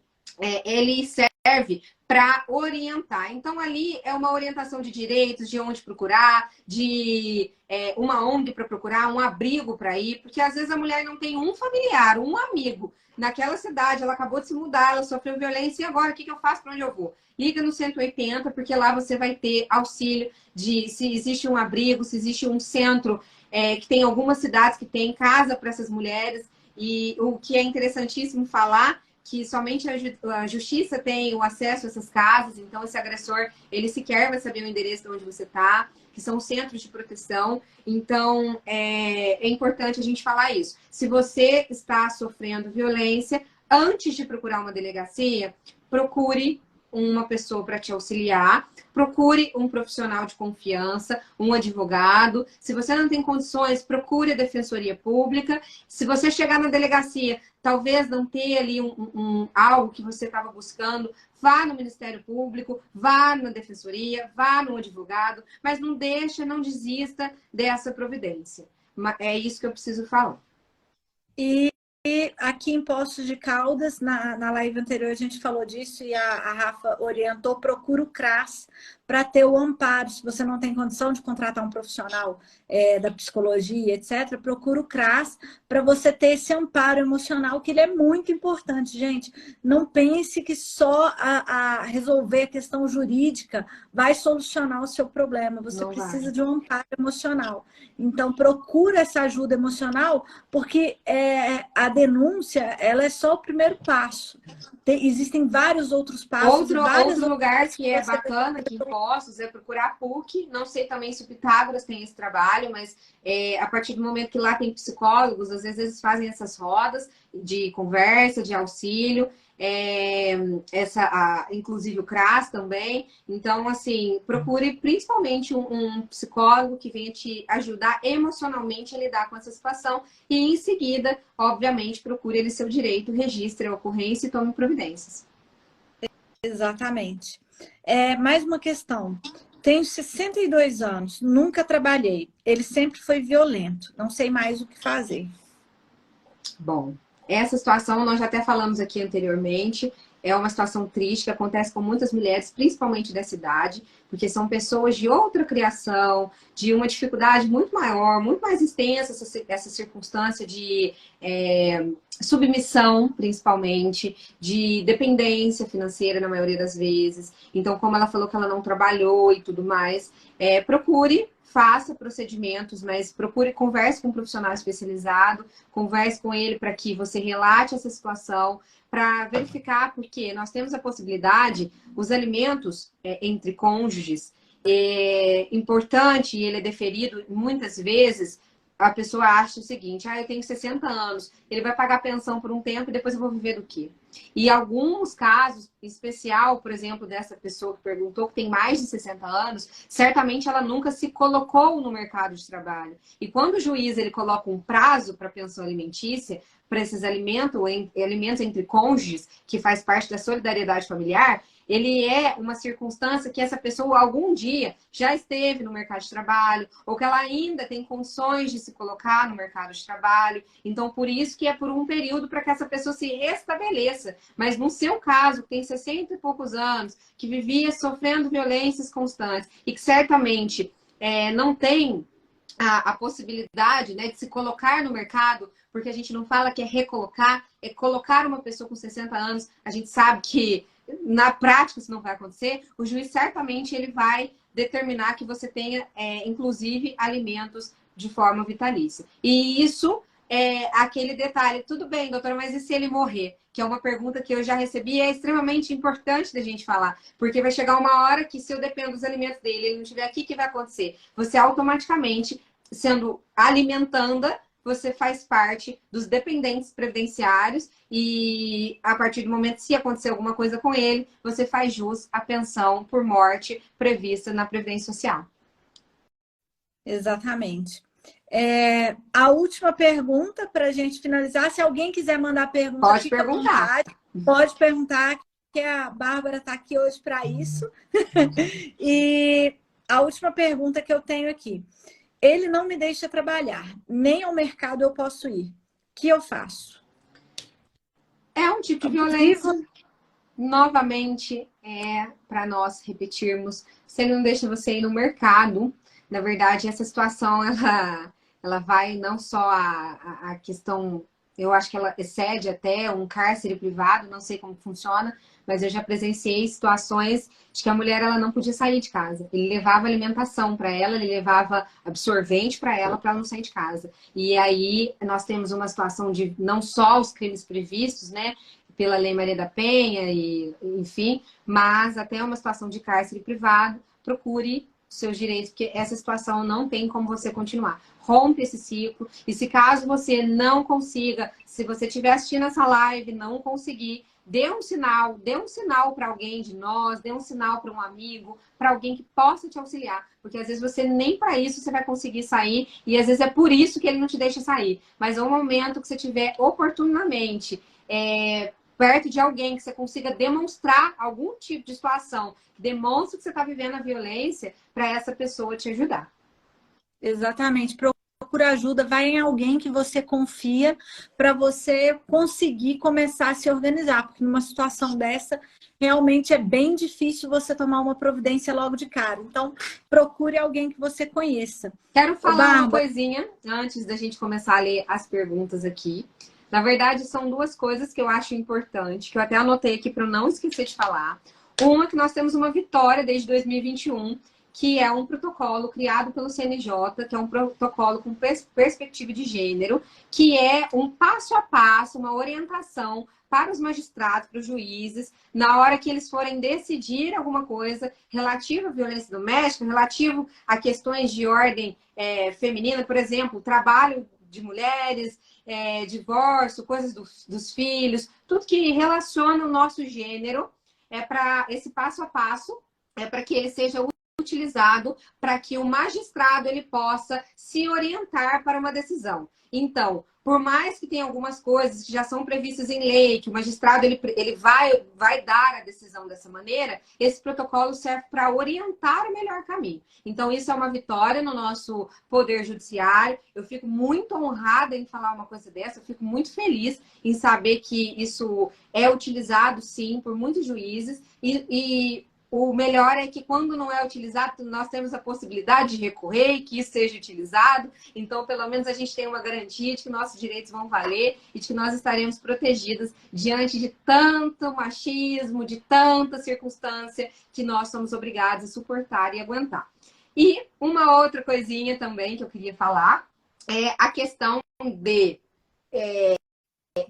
ele serve para orientar. Então, ali é uma orientação de direitos, de onde procurar, de uma ONG para procurar, um abrigo para ir, porque às vezes a mulher não tem um familiar, um amigo naquela cidade, ela acabou de se mudar, ela sofreu violência, e agora o que eu faço, para onde eu vou? Liga no 180, porque lá você vai ter auxílio de se existe um abrigo, se existe um centro, que tem algumas cidades que tem casa para essas mulheres, e o que é interessantíssimo falar que somente a justiça tem o acesso a essas casas, então esse agressor, ele sequer vai saber o endereço de onde você está, que são centros de proteção, então é importante a gente falar isso. Se você está sofrendo violência, antes de procurar uma delegacia, procure uma pessoa para te auxiliar, procure um profissional de confiança, um advogado. Se você não tem condições, procure a Defensoria Pública. Se você chegar na delegacia, talvez não ter ali algo que você estava buscando, vá no Ministério Público, vá na Defensoria, vá no advogado, mas não deixa, não desista dessa providência. É isso que eu preciso falar. E aqui em Poços de Caldas, na live anterior a gente falou disso e a Rafa orientou, procura o CRAS para ter o amparo. Se você não tem condição de contratar um profissional da psicologia, etc., procura o CRAS para você ter esse amparo emocional, que ele é muito importante, gente. Não pense que só a resolver a questão jurídica vai solucionar o seu problema. Você Não precisa vai. de um amparo emocional. Então, procura essa ajuda emocional, porque a denúncia, ela é só o primeiro passo. Existem vários outros passos. Outro lugar que é bacana aqui em Poços é procurar a PUC. Não sei também se o Pitágoras tem esse trabalho, mas a partir do momento que lá tem psicólogos, às vezes eles fazem essas rodas de conversa, de auxílio. Inclusive o CRAS também. Então, assim, procure principalmente um psicólogo que venha te ajudar emocionalmente a lidar com essa situação e, em seguida, obviamente, procure ele seu direito, registre a ocorrência e tome providências. Exatamente. Mais uma questão. Tenho 62 anos, nunca trabalhei. Ele sempre foi violento, não sei mais o que fazer. Bom, essa situação nós já até falamos aqui anteriormente, é uma situação triste que acontece com muitas mulheres, principalmente dessa idade, porque são pessoas de outra criação, de uma dificuldade muito maior, muito mais extensa essa circunstância de submissão, principalmente, de dependência financeira na maioria das vezes. Então, como ela falou que ela não trabalhou e tudo mais, procure, faça procedimentos, mas procure, converse com um profissional especializado, converse com ele para que você relate essa situação, para verificar, porque nós temos a possibilidade, os alimentos entre cônjuges, é importante, e ele é deferido muitas vezes a pessoa acha o seguinte, eu tenho 60 anos, ele vai pagar pensão por um tempo e depois eu vou viver do quê? E alguns casos, em especial, por exemplo, dessa pessoa que perguntou, que tem mais de 60 anos, certamente ela nunca se colocou no mercado de trabalho. E quando o juiz ele coloca um prazo para a pensão alimentícia, para esses alimentos entre cônjuges, que faz parte da solidariedade familiar, ele é uma circunstância que essa pessoa algum dia já esteve no mercado de trabalho, ou que ela ainda tem condições de se colocar no mercado de trabalho. Então, por isso que é por um período para que essa pessoa se restabeleça. Mas no seu caso, que tem 60 e poucos anos, que vivia sofrendo violências constantes e que certamente não tem a possibilidade, né, de se colocar no mercado, porque a gente não fala que é recolocar, é colocar uma pessoa com 60 anos, a gente sabe que na prática isso não vai acontecer, o juiz certamente ele vai determinar que você tenha, inclusive, alimentos de forma vitalícia. E isso é aquele detalhe, tudo bem, doutora, mas e se ele morrer? Que é uma pergunta que eu já recebi e é extremamente importante da gente falar, porque vai chegar uma hora que se eu dependo dos alimentos dele, ele não estiver aqui, o que vai acontecer? Você automaticamente, sendo alimentanda, você faz parte dos dependentes previdenciários e a partir do momento, se acontecer alguma coisa com ele, você faz jus à pensão por morte prevista na Previdência Social. Exatamente. A última pergunta para a gente finalizar, se alguém quiser mandar pergunta, pode fica perguntar. À vontade, pode perguntar, que a Bárbara está aqui hoje para isso. E a última pergunta que eu tenho aqui. Ele não me deixa trabalhar, nem ao mercado eu posso ir. O que eu faço? É um tipo de violência. Novamente, para nós repetirmos, se ele não deixa você ir no mercado, na verdade, essa situação, ela vai não só a questão, eu acho que ela excede até um cárcere privado, não sei como funciona, mas eu já presenciei situações de que a mulher ela não podia sair de casa. Ele levava alimentação para ela, ele levava absorvente para ela não sair de casa. E aí nós temos uma situação de não só os crimes previstos, né, pela Lei Maria da Penha, e enfim, mas até uma situação de cárcere privado, procure seus direitos, porque essa situação não tem como você continuar. Rompe esse ciclo, e se caso você não consiga, se você estiver assistindo essa live e não conseguir, dê um sinal para alguém de nós, dê um sinal para um amigo, para alguém que possa te auxiliar, porque às vezes você nem para isso você vai conseguir sair, e às vezes é por isso que ele não te deixa sair. Mas no momento que você tiver oportunamente perto de alguém que você consiga demonstrar algum tipo de situação, demonstre que você está vivendo a violência, para essa pessoa te ajudar. Exatamente. Procura ajuda, vai em alguém que você confia para você conseguir começar a se organizar, porque numa situação dessa, realmente é bem difícil você tomar uma providência logo de cara. Então, procure alguém que você conheça. Quero falar uma coisinha antes da gente começar a ler as perguntas aqui. Na verdade, são duas coisas que eu acho importante, que eu até anotei aqui para eu não esquecer de falar. Uma, que nós temos uma vitória desde 2021, que é um protocolo criado pelo CNJ, que é um protocolo com perspectiva de gênero, que é um passo a passo, uma orientação para os magistrados, para os juízes, na hora que eles forem decidir alguma coisa relativo à violência doméstica, relativo a questões de ordem feminina, por exemplo, trabalho de mulheres, divórcio, coisas dos filhos, tudo que relaciona o nosso gênero, para esse passo a passo, para que ele seja utilizado para que o magistrado ele possa se orientar para uma decisão. Então, por mais que tenha algumas coisas que já são previstas em lei, que o magistrado ele vai dar a decisão dessa maneira, esse protocolo serve para orientar o melhor caminho. Então, isso é uma vitória no nosso Poder Judiciário. Eu fico muito honrada em falar uma coisa dessa, eu fico muito feliz em saber que isso é utilizado, sim, por muitos juízes e o melhor é que quando não é utilizado, nós temos a possibilidade de recorrer e que isso seja utilizado. Então, pelo menos a gente tem uma garantia de que nossos direitos vão valer e de que nós estaremos protegidas diante de tanto machismo, de tanta circunstância que nós somos obrigados a suportar e aguentar. E uma outra coisinha também que eu queria falar é a questão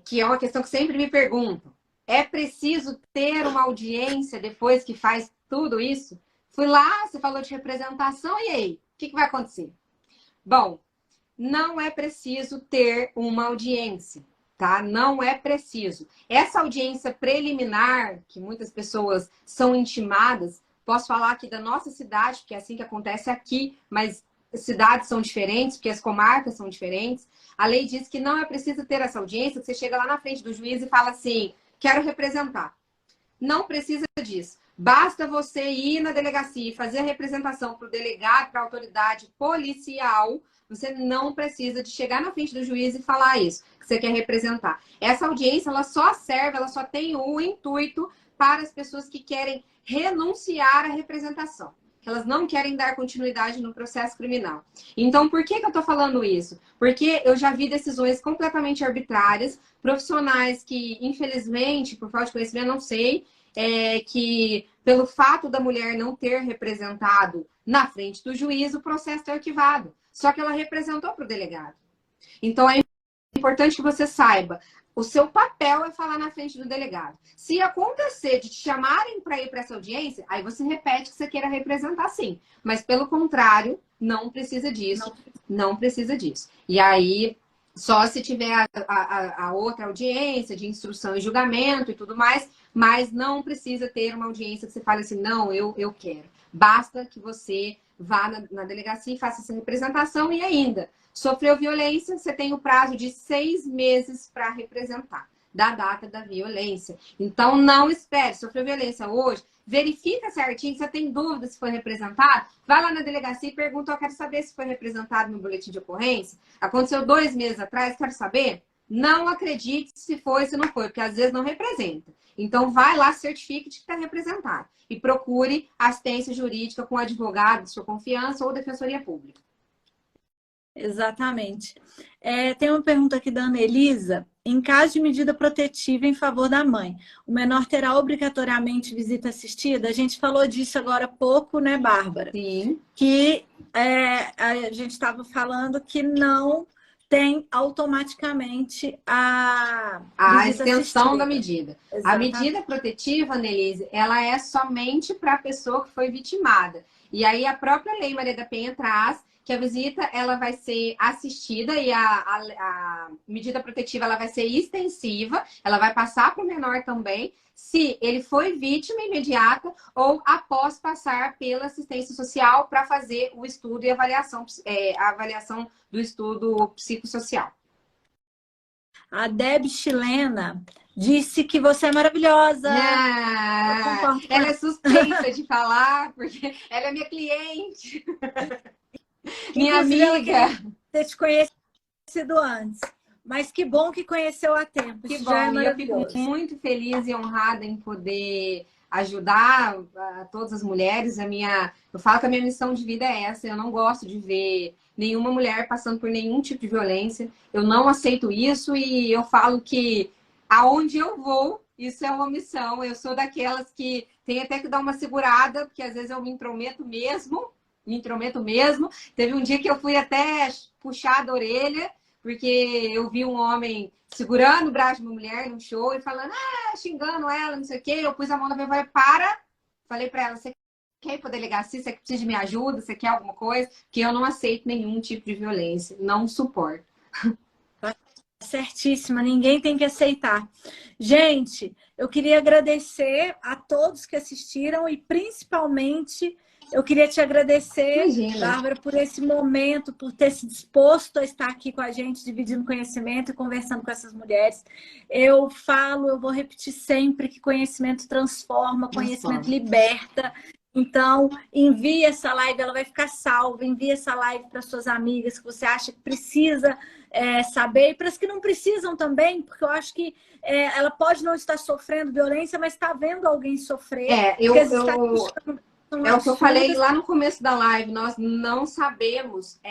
que é uma questão que sempre me perguntam. É preciso ter uma audiência depois que faz tudo isso? Fui lá, você falou de representação, e aí? O que vai acontecer? Bom, não é preciso ter uma audiência, tá? Não é preciso. Essa audiência preliminar, que muitas pessoas são intimadas, posso falar aqui da nossa cidade, porque é assim que acontece aqui, mas cidades são diferentes, porque as comarcas são diferentes. A lei diz que não é preciso ter essa audiência, que você chega lá na frente do juiz e fala assim, quero representar. Não precisa disso. Basta você ir na delegacia e fazer a representação para o delegado, para a autoridade policial. Você não precisa de chegar na frente do juiz e falar isso, que você quer representar. Essa audiência, ela só serve, ela só tem o intuito para as pessoas que querem renunciar à representação. Que elas não querem dar continuidade no processo criminal. Então, por que eu estou falando isso? Porque eu já vi decisões completamente arbitrárias, profissionais que, infelizmente, por falta de conhecimento, não sei, que pelo fato da mulher não ter representado na frente do juiz, o processo está arquivado. Só que ela representou para o delegado. Então, é importante que você saiba, o seu papel é falar na frente do delegado. Se acontecer de te chamarem para ir para essa audiência, aí você repete que você queira representar sim. Mas, pelo contrário, não precisa disso. Não precisa disso. E aí, só se tiver a outra audiência de instrução e julgamento e tudo mais, mas não precisa ter uma audiência que você fale assim, não, eu quero. Basta que você vá na delegacia e faça essa representação e ainda, sofreu violência, você tem o prazo de 6 meses para representar, da data da violência. Então, não espere, sofreu violência hoje, verifica certinho, se você tem dúvida se foi representado, vai lá na delegacia e pergunta, eu quero saber se foi representado no boletim de ocorrência. Aconteceu 2 meses atrás, quero saber? Não acredite se foi, se não foi, porque às vezes não representa. Então, vai lá, certifique de que está representado. E procure assistência jurídica com advogado de sua confiança ou defensoria pública. Exatamente. Tem uma pergunta aqui da Ana Elisa. Em caso de medida protetiva em favor da mãe, o menor terá obrigatoriamente visita assistida? A gente falou disso agora há pouco, né, Bárbara? Sim. Que a gente estava falando que não tem automaticamente a extensão da medida. Exatamente. A medida protetiva, Nelise, ela é somente para a pessoa que foi vitimada. E aí a própria Lei Maria da Penha traz que a visita ela vai ser assistida e a medida protetiva ela vai ser extensiva, ela vai passar para o menor também, se ele foi vítima imediata ou após passar pela assistência social para fazer o estudo e a avaliação do estudo psicossocial. A Deb Chilena disse que você é maravilhosa. Ela é suspeita de falar, porque ela é minha cliente. Minha amiga. Ter te conhecido antes. Mas que bom que conheceu a tempo. Que bom, eu fico muito feliz e honrada em poder ajudar a todas as mulheres. Eu falo que a minha missão de vida é essa. Eu não gosto de ver nenhuma mulher passando por nenhum tipo de violência. Eu não aceito isso e eu falo que aonde eu vou, isso é uma missão. Eu sou daquelas que tem até que dar uma segurada, porque às vezes eu me intrometo mesmo. Teve um dia que eu fui até puxar da orelha, porque eu vi um homem segurando o braço de uma mulher num show e falando, xingando ela, não sei o quê. Eu pus a mão na minha voz, falei pra ela, você quer ir pra delegacia? Você precisa de minha ajuda? Você quer alguma coisa? Porque eu não aceito nenhum tipo de violência, não suporto. Certíssima, ninguém tem que aceitar. Gente, eu queria agradecer a todos que assistiram e principalmente eu queria te agradecer, Bárbara, por esse momento, por ter se disposto a estar aqui com a gente, dividindo conhecimento e conversando com essas mulheres. Eu vou repetir sempre que conhecimento transforma, conhecimento liberta. Então, envie essa live, ela vai ficar salva. Envie essa live para suas amigas que você acha que precisa saber. E para as que não precisam também, porque eu acho que ela pode não estar sofrendo violência, mas está vendo alguém sofrer. É o que eu falei lá no começo da live. Nós não sabemos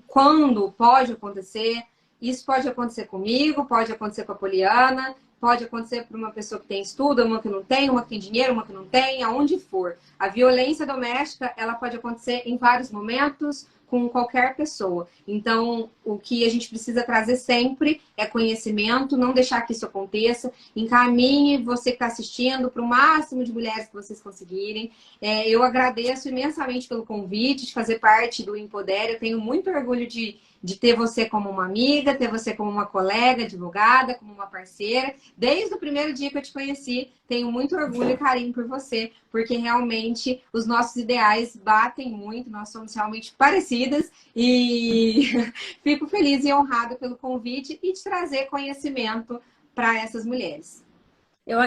quando pode acontecer. Isso pode acontecer comigo, pode acontecer com a Poliana, pode acontecer para uma pessoa que tem estudo, uma que não tem, uma que tem dinheiro, uma que não tem, aonde for. A violência doméstica, ela pode acontecer em vários momentos, com qualquer pessoa. Então, o que a gente precisa trazer sempre é conhecimento, não deixar que isso aconteça. Encaminhe você que está assistindo para o máximo de mulheres que vocês conseguirem. Eu agradeço imensamente pelo convite, de fazer parte do Empodere. Eu tenho muito orgulho de ter você como uma amiga, ter você como uma colega, advogada, como uma parceira. Desde o primeiro dia que eu te conheci, tenho muito orgulho e carinho por você, porque realmente os nossos ideais batem muito, nós somos realmente parecidas e fico feliz e honrada pelo convite e de trazer conhecimento para essas mulheres. Eu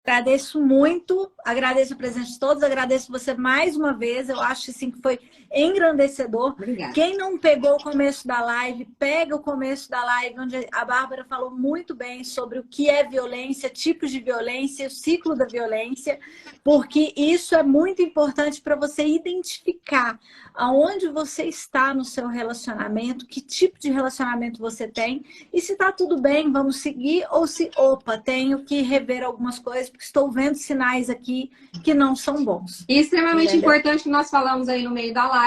agradeço muito, agradeço a presença de todos, agradeço você mais uma vez. Eu acho assim, que foi engrandecedor. Obrigada. Quem não pegou o começo da live, pega o começo da live, onde a Bárbara falou muito bem sobre o que é violência, tipos de violência, o ciclo da violência, porque isso é muito importante para você identificar aonde você está no seu relacionamento, que tipo de relacionamento você tem, e se está tudo bem, vamos seguir, ou se, opa, tenho que rever algumas coisas, porque estou vendo sinais aqui que não são bons. E extremamente Entendeu? importante que nós falamos aí no meio da live,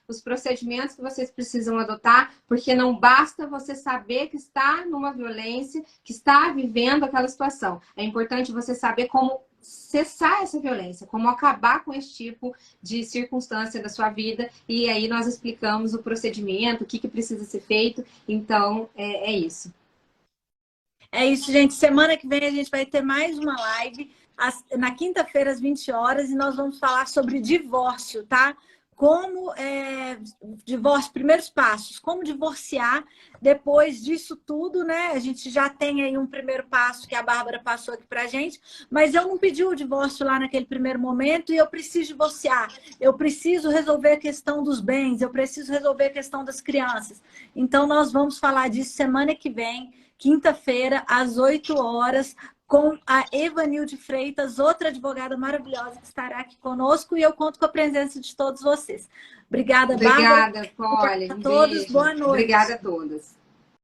os procedimentos que vocês precisam adotar, porque não basta você saber que está numa violência, que está vivendo aquela situação. É importante você saber como cessar essa violência, como acabar com esse tipo de circunstância da sua vida. E aí nós explicamos o procedimento, o que precisa ser feito. Então, é isso. É isso, gente. Semana que vem a gente vai ter mais uma live, na quinta-feira, às 20 horas, e nós vamos falar sobre divórcio, tá? Como divórcio, primeiros passos, como divorciar depois disso tudo, né? A gente já tem aí um primeiro passo que a Bárbara passou aqui pra gente, mas eu não pedi o divórcio lá naquele primeiro momento e eu preciso divorciar. Eu preciso resolver a questão dos bens, eu preciso resolver a questão das crianças. Então, nós vamos falar disso semana que vem, quinta-feira, às 8 horas, com a Evanilde Freitas, outra advogada maravilhosa que estará aqui conosco, e eu conto com a presença de todos vocês. Obrigada, Bárbara. Obrigada, Polly. A todos, boa noite. Obrigada a todas.